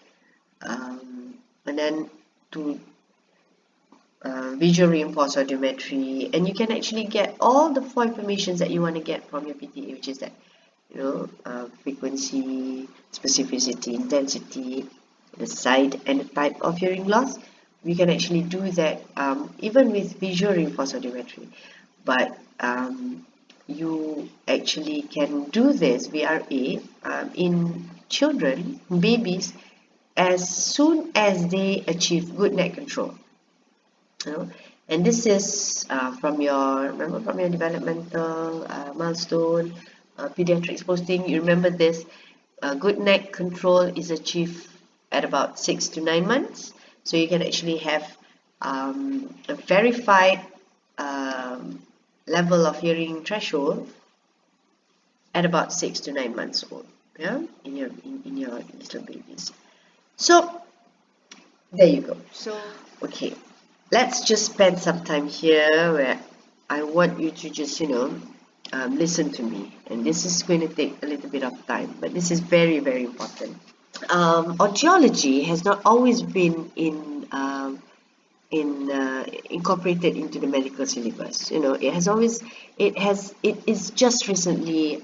and then to visual reinforced audiometry, and you can actually get all the 4 informations that you want to get from your PTA, which is that frequency, specificity, intensity, the side and the type of hearing loss. We can actually do that even with visual reinforced audiometry, but you actually can do this VRA in children, babies, as soon as they achieve good neck control. And this is from your developmental milestone, pediatrics posting. You remember this. Good neck control is achieved at about 6 to 9 months. So you can actually have a verified level of hearing threshold at about 6 to 9 months old. Yeah, in your little babies. So there you go. So okay, let's just spend some time here where I want you to just listen to me, and this is going to take a little bit of time, but this is very, very important. Audiology has not always been incorporated into the medical syllabus. It is just recently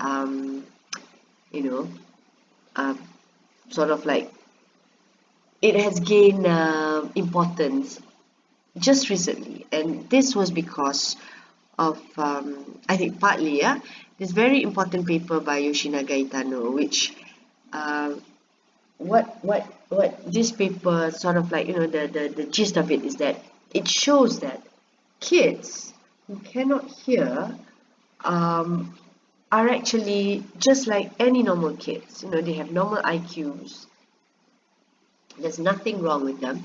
sort of like it has gained importance just recently, and this was because of I think partly this very important paper by Yoshinaga Itano, which what this paper sort of like the gist of it is that it shows that kids who cannot hear are actually just like any normal kids. They have normal IQs. There's nothing wrong with them,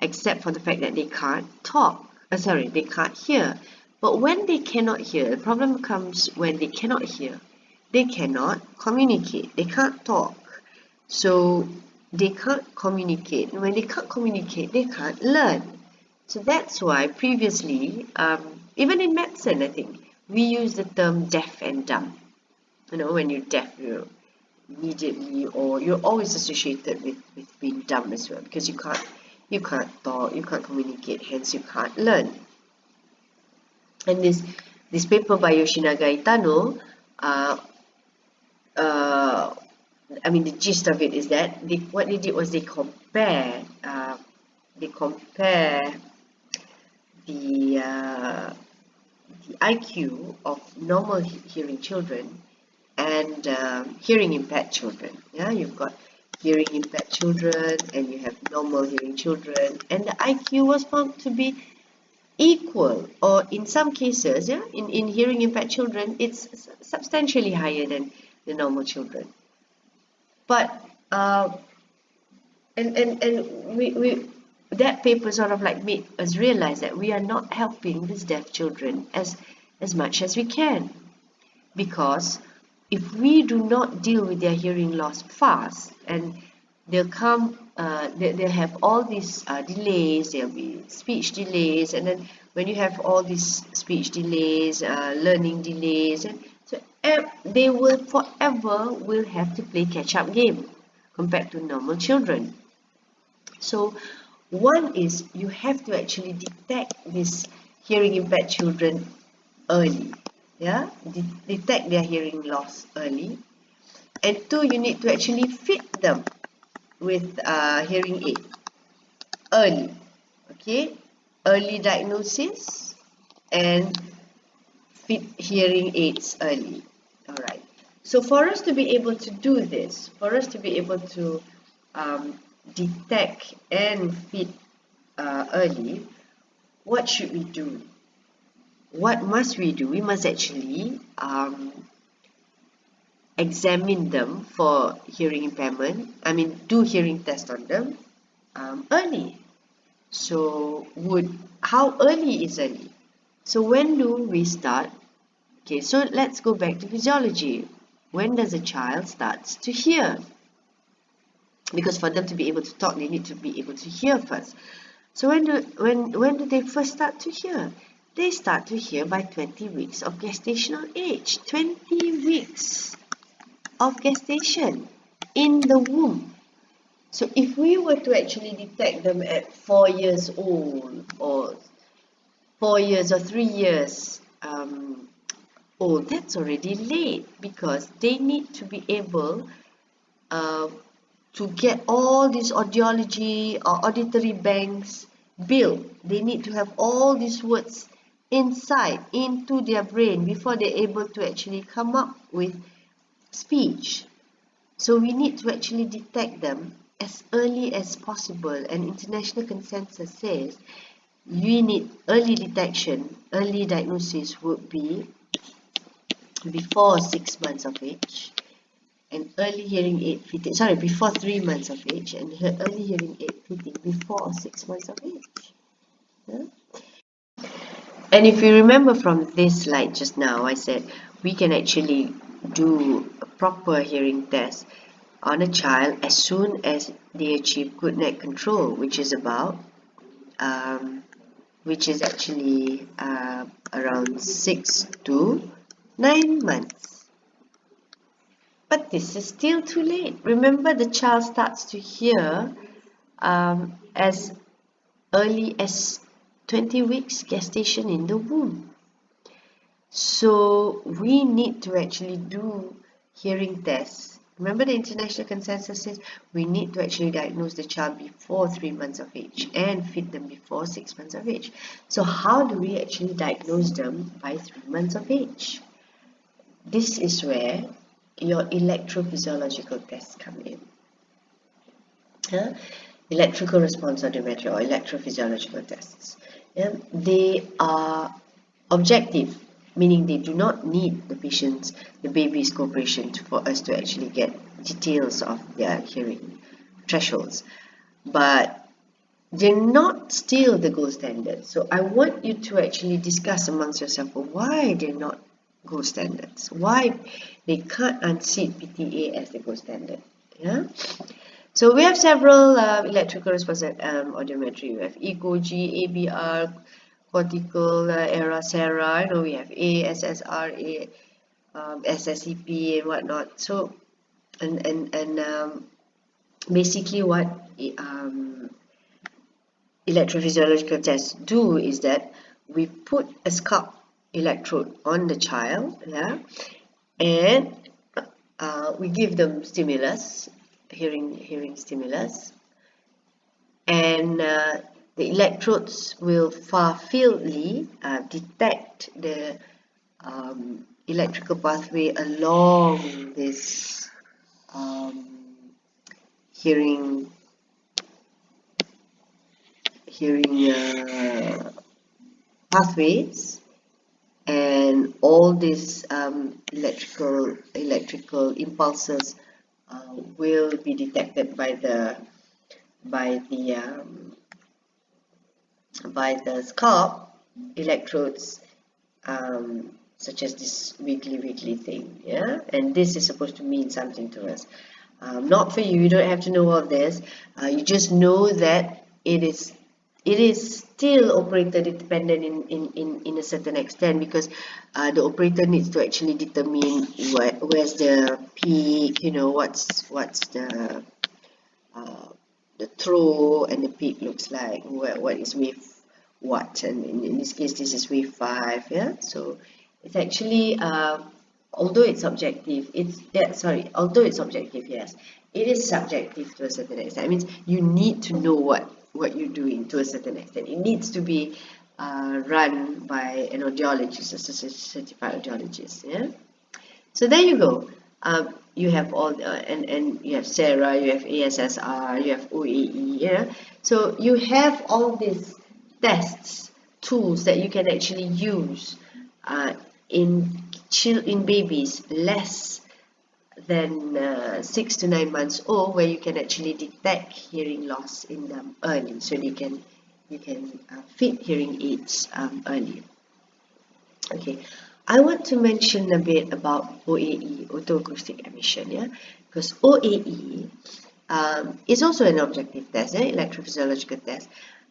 except for the fact that they can't talk. They can't hear. But when they cannot hear, the problem comes when they cannot hear. they cannot communicate, they can't talk. So they can't communicate. And when they can't communicate, they can't learn. So that's why previously, even in medicine, I think, we use the term deaf and dumb. You know, when you're deaf, you're immediately, or you're always associated with being dumb as well, because you can't talk, you can't communicate, hence you can't learn. And this paper by Yoshinaga Itano, I mean, the gist of it is that what they did was they compare the IQ of normal hearing children and hearing impaired children. Yeah, you've got hearing impaired children and you have normal hearing children, and the IQ was found to be equal, or in some cases, yeah, in hearing impaired children, it's substantially higher than the normal children. But we that paper sort of like made us realize that we are not helping these deaf children as much as we can, because if we do not deal with their hearing loss fast, and they'll have all these delays, there'll be speech delays, and then when you have all these speech delays, learning delays, and so they will forever will have to play catch-up game compared to normal children. So one is you have to actually detect these hearing impaired children early. Yeah, detect their hearing loss early. And two, you need to actually fit them with hearing aid early. Okay, early diagnosis and fit hearing aids early. All right. So for us to be able to do this, for us to be able to detect and fit early, what should we do? What must we do? We must actually examine them for hearing impairment. I mean, do hearing test on them early. So how early is early? So when do we start? Okay, so let's go back to physiology. When does a child start to hear? Because for them to be able to talk, they need to be able to hear first. So when do they first start to hear? They start to hear by 20 weeks of gestational age. 20 weeks of gestation in the womb. So if we were to actually detect them at 4 years old, or 4 years or 3 years old, that's already late, because they need to be able to get all these audiology or auditory banks built. They need to have all these words inside into their brain before they're able to actually come up with speech. So we need to actually detect them as early as possible, and international consensus says we need early detection, early diagnosis would be before 6 months of age, and early hearing aid fitting, before 3 months of age, and early hearing aid fitting before 6 months of age. Yeah? And if you remember from this slide just now, I said we can actually do a proper hearing test on a child as soon as they achieve good neck control, which is actually around 6 to 9 months. But this is still too late. Remember, the child starts to hear as early as 20 weeks gestation in the womb. So we need to actually do hearing tests. Remember, the international consensus says we need to actually diagnose the child before 3 months of age and fit them before 6 months of age. So how do we actually diagnose them by 3 months of age? This is where your electrophysiological tests come in. Electrical response audiometry or electrophysiological tests. They are objective, meaning they do not need the baby's cooperation for us to actually get details of their hearing thresholds. But they're not still the gold standard. So I want you to actually discuss amongst yourself why they're not gold standards. Why they can't unseat PTA as the gold standard. Yeah. So we have several electrical response audiometry. We have ECOG, ABR, cortical, ERA, SERA. You know, we have ASSR, SSEP, and whatnot. So, and basically what electrophysiological tests do is that we put a scalp electrode on the child, yeah, and we give them stimulus, hearing stimulus, and the electrodes will far-fieldly detect the electrical pathway along this hearing pathways, and all these electrical impulses will be detected by the scalp electrodes, such as this wiggly thing, yeah, and this is supposed to mean something to us. Not for you, you don't have to know all of this. You just know that it is still operator dependent in a certain extent, because the operator needs to actually determine where's the peak, you know, what's the throw and the peak looks like, what is wave what, and in this case this is wave 5, yeah. So it's actually although it's subjective, although it's objective, yes, it is subjective to a certain extent. That means you need to know what you're doing to a certain extent. It needs to be run by an audiologist, a certified audiologist, yeah. So there you go. You have all and you have SERA, you have ASSR, you have OAE, yeah. So you have all these tests, tools that you can actually use in babies less than 6 to 9 months old, where you can actually detect hearing loss in them early, so you can fit hearing aids early. Okay, I want to mention a bit about OAE, autoacoustic emission, yeah, because OAE is also an objective test, electrophysiological test,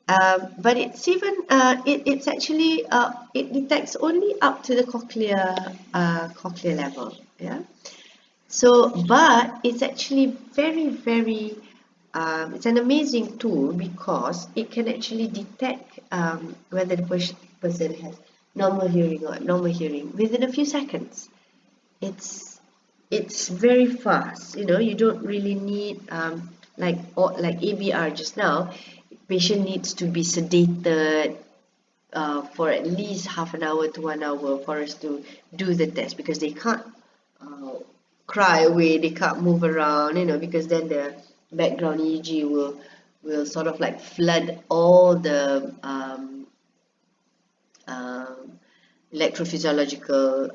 but it's even it's actually it detects only up to the cochlear level, yeah. So, but it's actually very it's an amazing tool, because it can actually detect whether the person has normal hearing or normal hearing within a few seconds. It's very fast. You know, you don't really need like ABR just now. Patient needs to be sedated for at least half an hour to 1 hour for us to do the test, because they can't cry away, they can't move around, you know, because then the background EEG will sort of like flood all the electrophysiological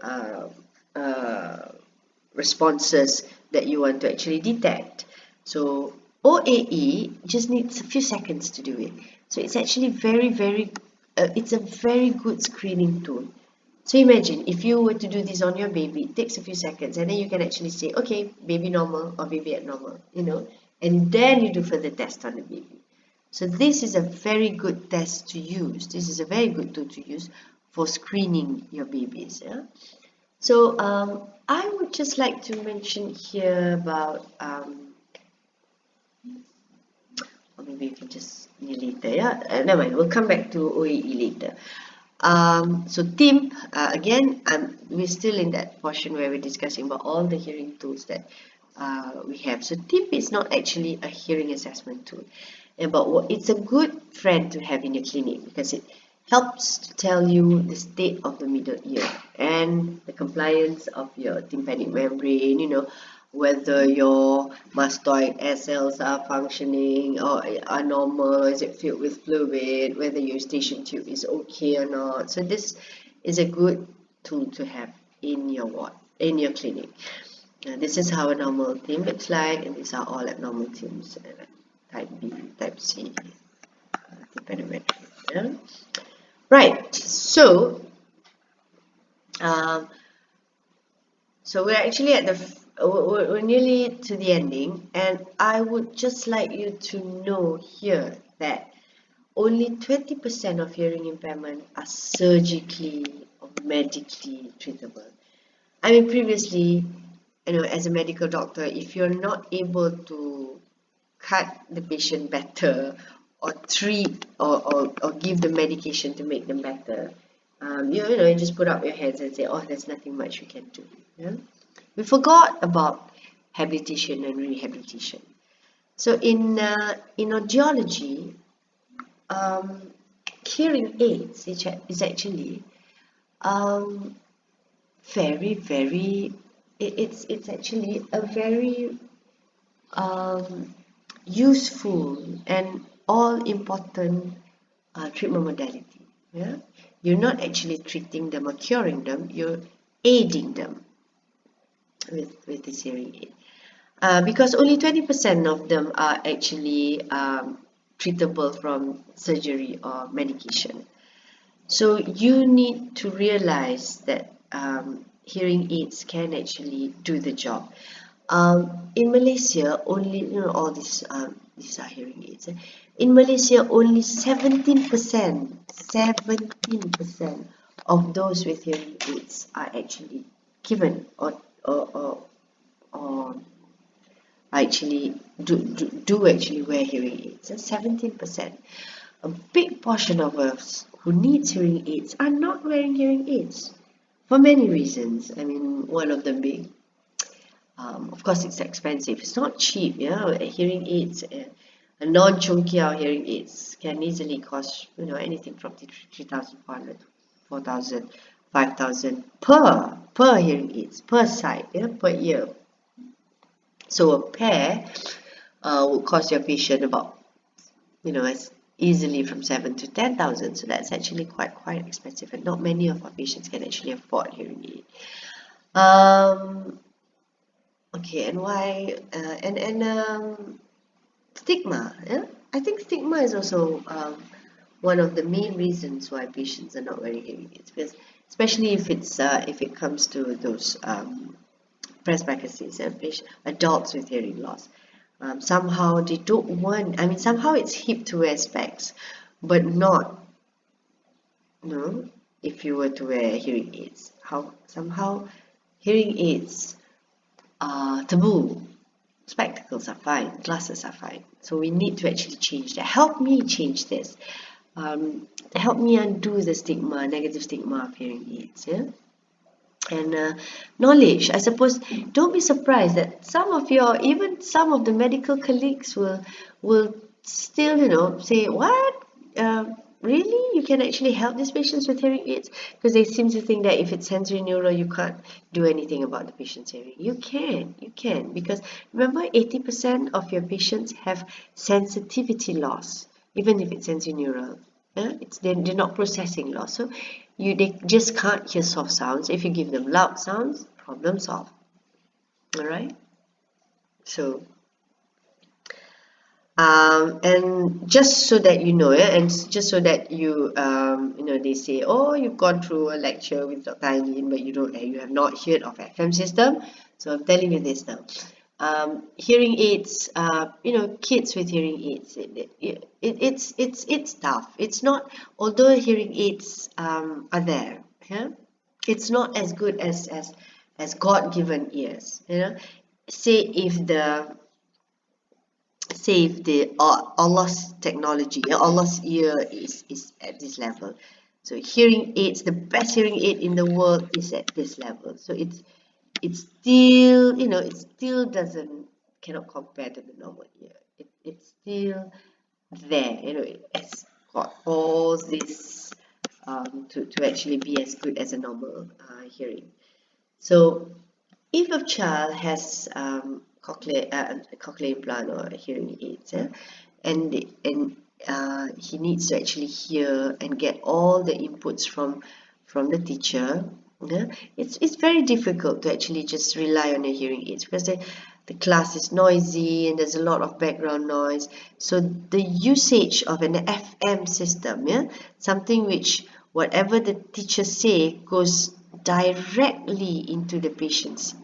responses that you want to actually detect. So OAE just needs a few seconds to do it. So it's actually it's a very good screening tool. So imagine if you were to do this on your baby, it takes a few seconds, and then you can actually say, okay, baby normal or baby abnormal, you know, and then you do further test on the baby. So this is a very good test to use. This is a very good tool to use for screening your babies. Yeah. So I would just like to mention here about, or maybe you can just later. Yeah, never mind. We'll come back to OAE later. So TIMP, again, we're still in that portion where we're discussing about all the hearing tools that we have. So TIMP is not actually a hearing assessment tool, but it's a good friend to have in your clinic, because it helps to tell you the state of the middle ear and the compliance of your tympanic membrane, you know, whether your mastoid air cells are functioning or are normal, is it filled with fluid, whether your eustachian tube is okay or not. So this is a good tool to have in your ward, in your clinic. This is how a normal TIMP looks like, and these are all abnormal TIMPs, type B, type C, tympanic membrane. Yeah? Right, so So we're actually at we're nearly to the ending, and I would just like you to know here that only 20% of hearing impairment are surgically or medically treatable. I mean, previously, as a medical doctor, if you're not able to cut the patient better or treat or give the medication to make them better, you just put up your hands and say, oh, there's nothing much we can do. Yeah? We forgot about habilitation and rehabilitation. So in audiology, hearing aids is actually very it's actually a very useful and all important treatment modality. Yeah, you're not actually treating them or curing them, you're aiding them with this hearing aid, because only 20% of them are actually treatable from surgery or medication. So you need to realize that hearing aids can actually do the job. In Malaysia, only all these are hearing aids. In Malaysia, only 17% of those with hearing aids are actually given or actually do actually wear hearing aids. 17%. A big portion of us who need hearing aids are not wearing hearing aids for many reasons. I mean, one of them being, of course, it's expensive. It's not cheap. Hearing aids, a non-chunky hearing aids can easily cost anything from 3,400 to 4,000, 5,000 per hearing aids per side, per year. So a pair would cost your patient about as easily from 7 to 10,000. So that's actually quite expensive, and not many of our patients can actually afford hearing aid. Okay, and why stigma? I think stigma is also one of the main reasons why patients are not wearing hearing aids, because especially if it comes to those presbycusis, adults with hearing loss. Somehow they don't want, somehow it's hip to wear specs, but not, if you were to wear hearing aids. Somehow hearing aids are taboo. Spectacles are fine, glasses are fine. So we need to actually change that. Help me change this. Help me undo the negative stigma of hearing aids. Yeah. And knowledge, I suppose. Don't be surprised that some of the medical colleagues will still say, what, really, you can actually help these patients with hearing aids, because they seem to think that if it's sensory neural, you can't do anything about the patient's hearing. You can, because remember, 80% of your patients have sensitivity loss, even if it's sensory neural. They're not processing loss, so they just can't hear soft sounds. If you give them loud sounds, problem solved. All right. So, and just so that you know, and just so that you, they say, oh, you've gone through a lecture with Dr. Eileen, but you have not heard of FM system. So I'm telling you this now. Hearing aids, kids with hearing aids, it's tough. It's not, although hearing aids are there, it's not as good as God-given ears. Say if Allah's technology, Allah's ear is at this level. So hearing aids, the best hearing aid in the world is at this level. So it still cannot compare to the normal ear. It's still there. It's got all this to actually be as good as a normal hearing. So if a child has cochlear implant or hearing aids, and he needs to actually hear and get all the inputs from the teacher, it's very difficult to actually just rely on your hearing aids, because the class is noisy and there's a lot of background noise. So the usage of an FM system, something which whatever the teacher say goes directly into the patient's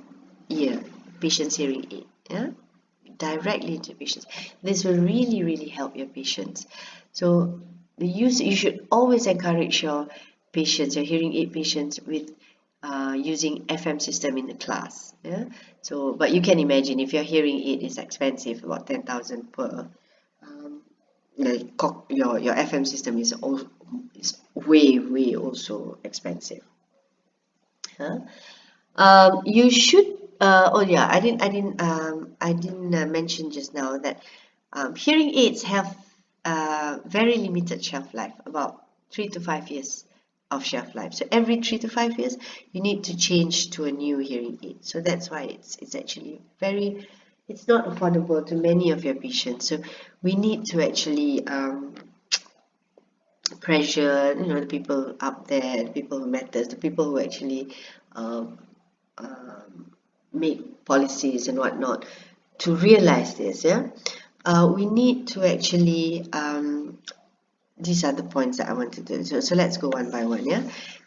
ear, patient's hearing aid. Yeah, directly into patients. This will really help your patients. So you should always encourage your patients, your hearing aid patients, with using FM system in the class. Yeah. So, but you can imagine if your hearing aid is expensive, about 10,000 per. Your FM system is way also expensive. Huh? You should. Oh yeah, I didn't mention just now that hearing aids have very limited shelf life, about 3 to 5 years of shelf life. So every 3 to 5 years, you need to change to a new hearing aid. So that's why it's actually it's not affordable to many of your patients. So we need to actually pressure, the people up there, the people who matters, the people who actually um, make policies and whatnot, to realize this. Yeah, we need to actually these are the points that I want to do. So let's go one by one. Yeah,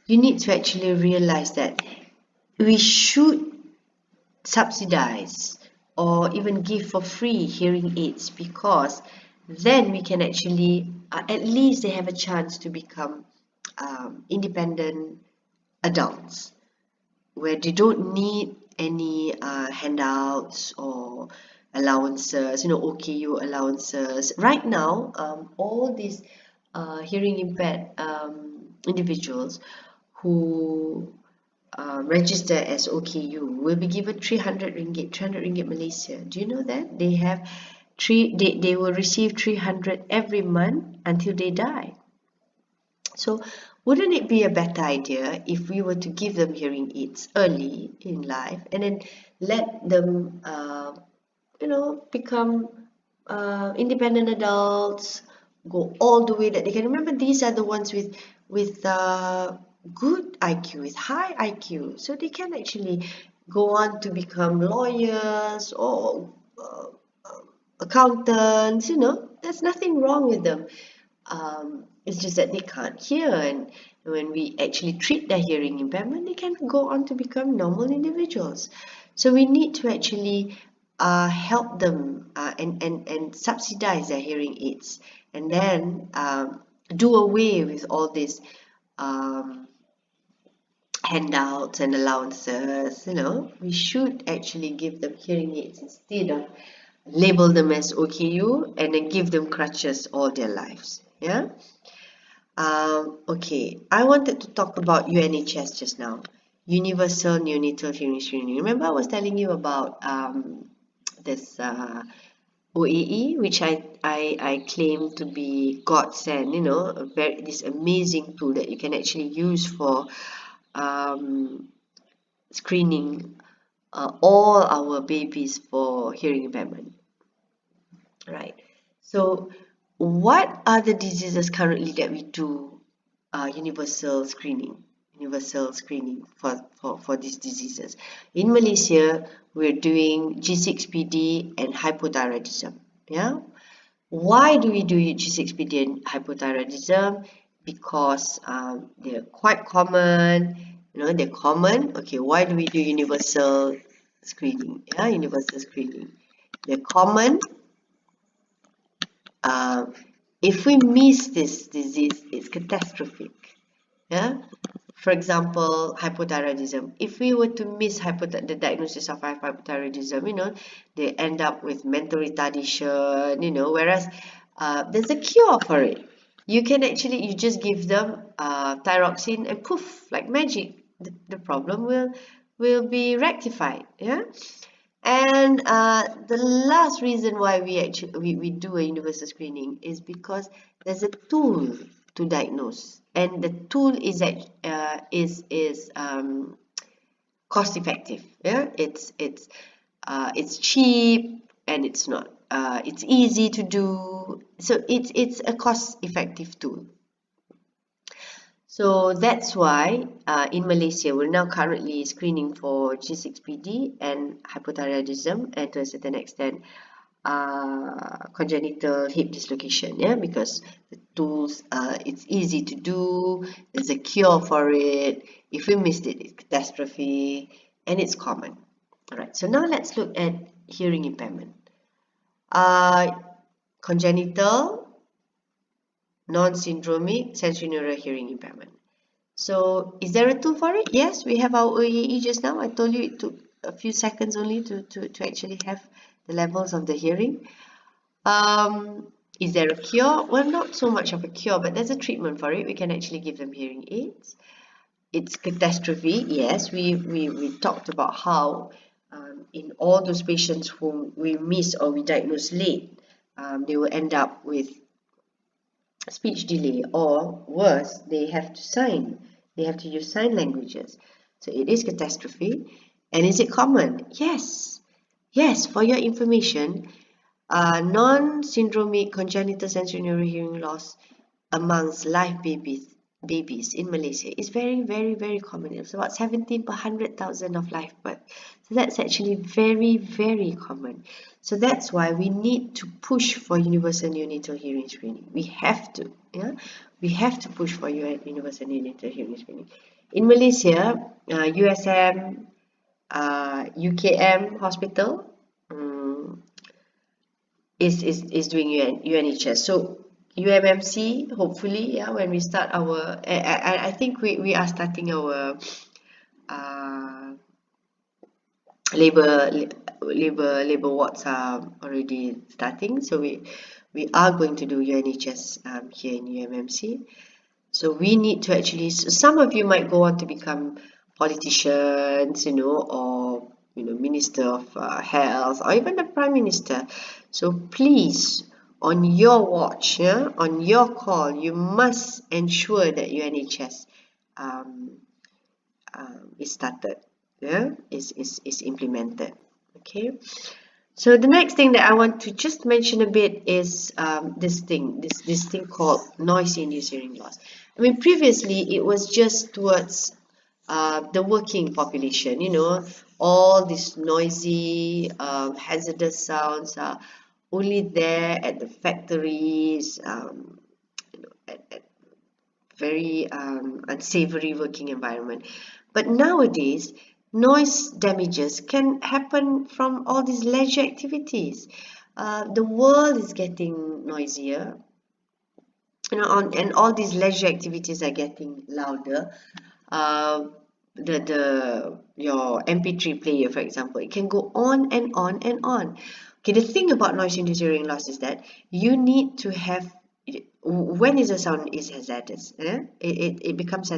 you need to actually realize that we should subsidize or even give for free hearing aids, because then we can actually at least they have a chance to become independent adults, where they don't need any handouts or allowances, OKU allowances. Right now, all these hearing impaired individuals who register as OKU will be given 300 ringgit, 300 ringgit Malaysia. Do you know that? They will receive 300 every month until they die. So wouldn't it be a better idea if we were to give them hearing aids early in life, and then let them become independent adults, go all the way that they can. Remember, these are the ones with good IQ, with high IQ, so they can actually go on to become lawyers or accountants. There's nothing wrong with them. It's just that they can't hear, and when we actually treat their hearing impairment, they can go on to become normal individuals. So we need to actually help them and subsidize their hearing aids, and then do away with all these handouts and allowances. We should actually give them hearing aids instead of label them as OKU and then give them crutches all their lives. Yeah. Okay, I wanted to talk about UNHS just now, Universal Neonatal Hearing Screening. Remember, I was telling you about this OAE, which I claim to be godsend. This amazing tool that you can actually use for screening all our babies for hearing impairment. Right. So, what are the diseases currently that we do universal screening for these diseases? In Malaysia, we're doing G6PD and hypothyroidism. Yeah. Why do we do G6PD and hypothyroidism? Because they're quite common. They're common. Okay, why do we do universal screening? Yeah, universal screening. They're common. If we miss this disease, it's catastrophic. Yeah. For example, hypothyroidism. If we were to miss the diagnosis of hypothyroidism, they end up with mental retardation. Whereas there's a cure for it. You just give them thyroxine, and poof, like magic, the problem will be rectified. Yeah. And the last reason why we do a universal screening is because there's a tool to diagnose, and the tool is cost effective. Yeah, it's cheap, and it's easy to do. So it's a cost effective tool. So that's why in Malaysia, we're now currently screening for G6PD and hypothyroidism, and to a certain extent congenital hip dislocation. Yeah, because the tools, it's easy to do, there's a cure for it, If we missed it, it's catastrophe, and it's common. All right, so now let's look at hearing impairment. Congenital, non-syndromic sensorineural hearing impairment. So is there a tool for it? Yes, we have our OEE just now. I told you it took a few seconds only to actually have the levels of the hearing. Is there a cure? Well, not so much of a cure, but there's a treatment for it. We can actually give them hearing aids. It's catastrophe. Yes, we talked about how in all those patients whom we miss or we diagnose late, they will end up with speech delay, or worse, they have to use sign languages. So it is catastrophe. And is it common? Yes. For your information, non-syndromic congenital sensorineural hearing loss amongst live babies in Malaysia is very, very, very common. It's about 17 per 100,000 of live birth. So that's actually very, very common. So that's why we need to push for universal neonatal hearing screening. We have to, we have to push for universal neonatal hearing screening. In Malaysia, USM, UKM hospital is doing UNHS. So UMMC, hopefully, when we start our, I think we are starting our labor wards are already starting. So we are going to do UNHS here in UMMC. So we need to actually, some of you might go on to become politicians, or Minister of Health, or even the Prime Minister. So please, on your watch, on your call, you must ensure that UNHS is started, is implemented. Okay. So the next thing that I want to just mention a bit is this thing called noise-induced hearing loss. I mean, previously it was just towards the working population. All these noisy, hazardous sounds are only there at the factories, at very unsavory working environment. But nowadays, noise damages can happen from all these leisure activities. The world is getting noisier, and all these leisure activities are getting louder. Your MP3 player, for example, it can go on and on and on. Okay, the thing about noise-induced hearing loss is that you need to have, when is the sound is hazardous? It becomes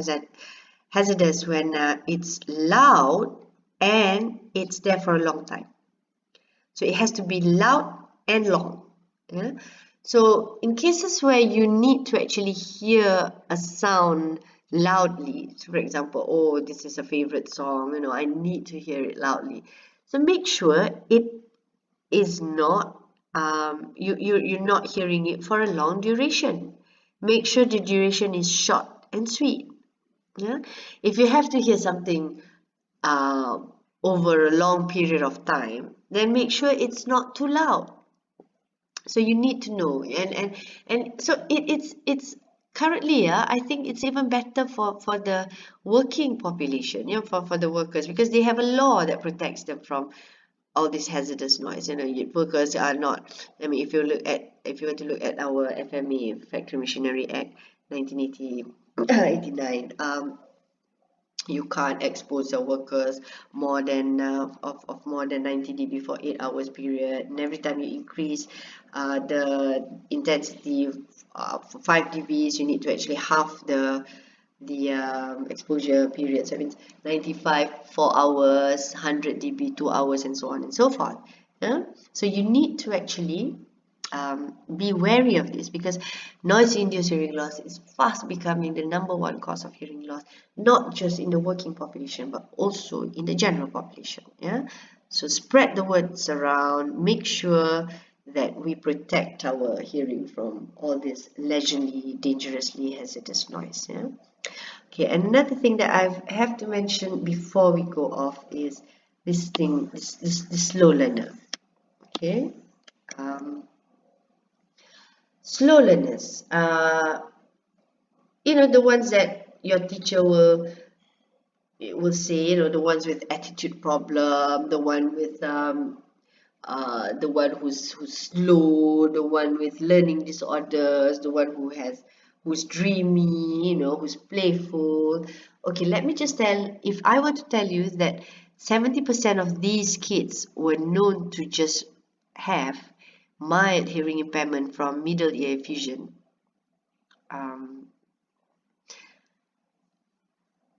hazardous when it's loud and it's there for a long time. So it has to be loud and long. So in cases where you need to actually hear a sound loudly, so for example, oh, this is a favorite song, I need to hear it loudly. So make sure it is not, you're not hearing it for a long duration. Make sure the duration is short and sweet. If you have to hear something over a long period of time, then make sure it's not too loud. So you need to know, and so it's currently, I think it's even better for the working population, for the workers, because they have a law that protects them from all this hazardous noise. Workers are not, I mean, if you were to look at our FMA, Factory Machinery Act 1989, you can't expose your workers more than of more than 90 dB for 8 hours period, and every time you increase the intensity for 5 dBs, you need to actually halve the exposure period. So it means 95 4 hours, 100 dB 2 hours, and so on and so forth. So you need to actually be wary of this, because noise-induced hearing loss is fast becoming the #1 cause of hearing loss, not just in the working population, but also in the general population. So spread the words around, make sure that we protect our hearing from all this leisurely, dangerously hazardous noise. Okay, and another thing that I have to mention before we go off is this thing, this slow learner. Okay. Slow learners, the ones that your teacher will it will say, you know, the ones with attitude problem, the one with the one who's slow, the one with learning disorders, the one who's dreamy, you know, who's playful. Okay, let me just tell, if I were to tell you that 70% of these kids were known to just have mild hearing impairment from middle ear effusion,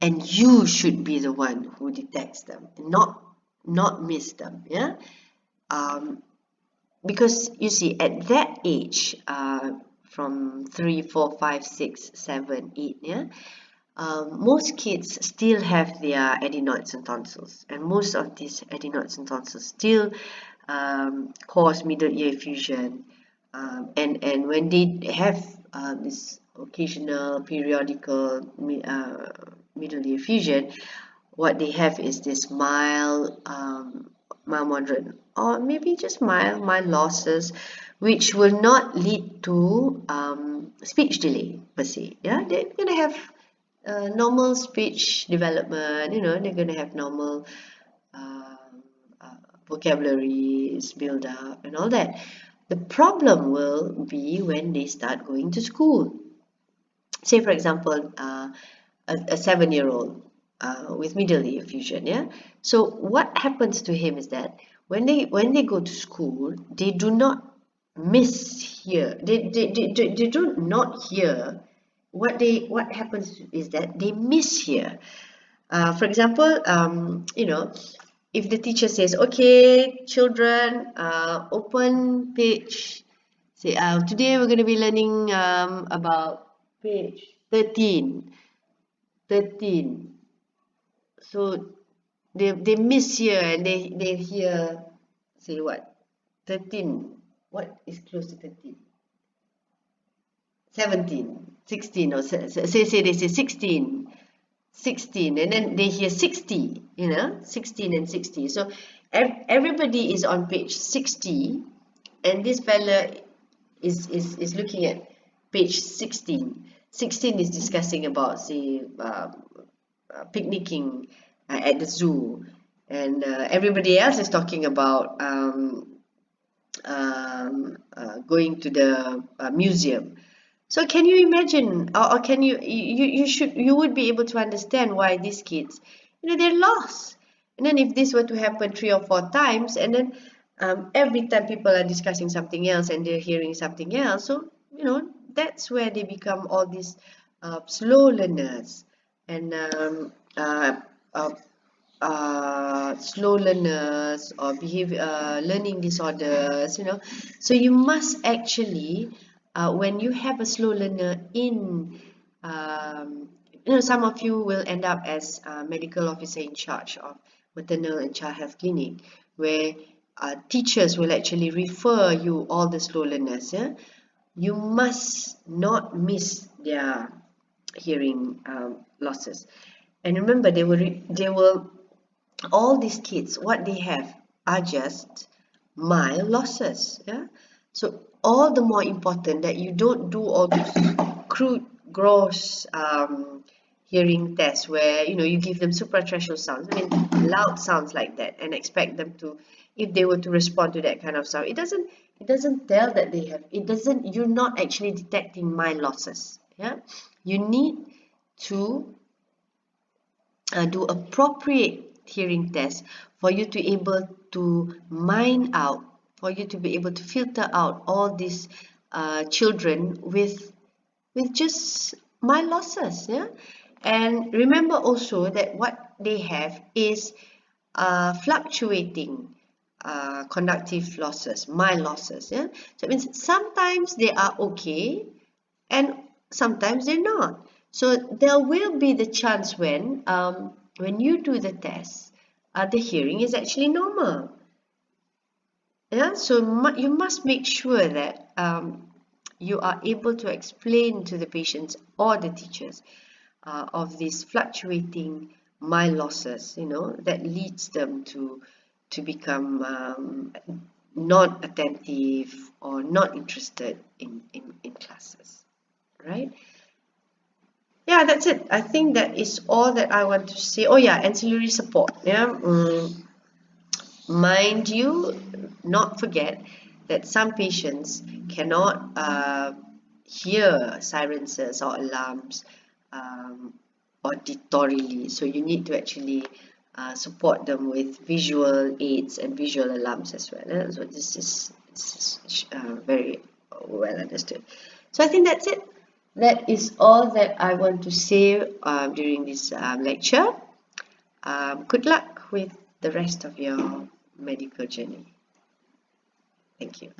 and you should be the one who detects them, not miss them, yeah. Because you see, at that age, from 3, 4, 5, 6, 7, 8, yeah, most kids still have their adenoids and tonsils, and most of these adenoids and tonsils still cause middle ear effusion, and when they have this occasional periodical middle ear effusion, what they have is this mild, mild, moderate, or maybe just mild losses, which will not lead to speech delay per se. Yeah, they're gonna have normal speech development. You know, they're gonna have normal vocabularies build up and all that. The problem will be when they start going to school. Say, for example, a 7-year-old with middle ear effusion, yeah. So what happens to him is that when they go to school, they do not mishear. They do not hear. What happens is that they mishear. For example, you know, if the teacher says, "Okay, children, open page." Say, today we're going to be learning about page 13. 13. So they miss here and they hear, say what? 13. What is close to 13? 17, 16, or say they say 16. 16, and then they hear 60, you know, 16 and 60. So everybody is on page 60, and this fella is looking at page 16. 16 is discussing about, say, picnicking at the zoo, and everybody else is talking about going to the museum. So can you imagine, or can you would be able to understand why these kids, you know, they're lost. And then if this were to happen 3 or 4 times, and then every time people are discussing something else and they're hearing something else, so you know, that's where they become all these slow learners and slow learners or behavior learning disorders, you know. So you must actually, when you have a slow learner in, you know, some of you will end up as a medical officer in charge of maternal and child health clinic, where teachers will actually refer you all the slow learners. Yeah, you must not miss their hearing losses. And remember, they will all these kids, what they have are just mild losses. Yeah, so all the more important that you don't do all those crude, gross hearing tests where, you know, you give them suprathreshold sounds, I mean loud sounds like that, and expect them to, if they were to respond to that kind of sound, it doesn't tell that they have, it doesn't, you're not actually detecting mild losses. Yeah, you need to do appropriate hearing tests for you to able to mine out, for you to be able to filter out all these children with just mild losses. Yeah, and remember also that what they have is fluctuating conductive losses, mild losses. Yeah, so it means sometimes they are okay and sometimes they're not. So there will be the chance when you do the test, the hearing is actually normal. Yeah, so you must make sure that you are able to explain to the patients or the teachers of these fluctuating mild losses, you know, that leads them to become not attentive or not interested in classes, right? yeah, that's it. I think that is all that I want to say. Oh yeah, ancillary support. Yeah, mind you, not forget that some patients cannot hear silences or alarms auditorily, so you need to actually support them with visual aids and visual alarms as well. So this is very well understood. So I think that's it. That is all that I want to say during this lecture. Good luck with the rest of your medical journey. Thank you.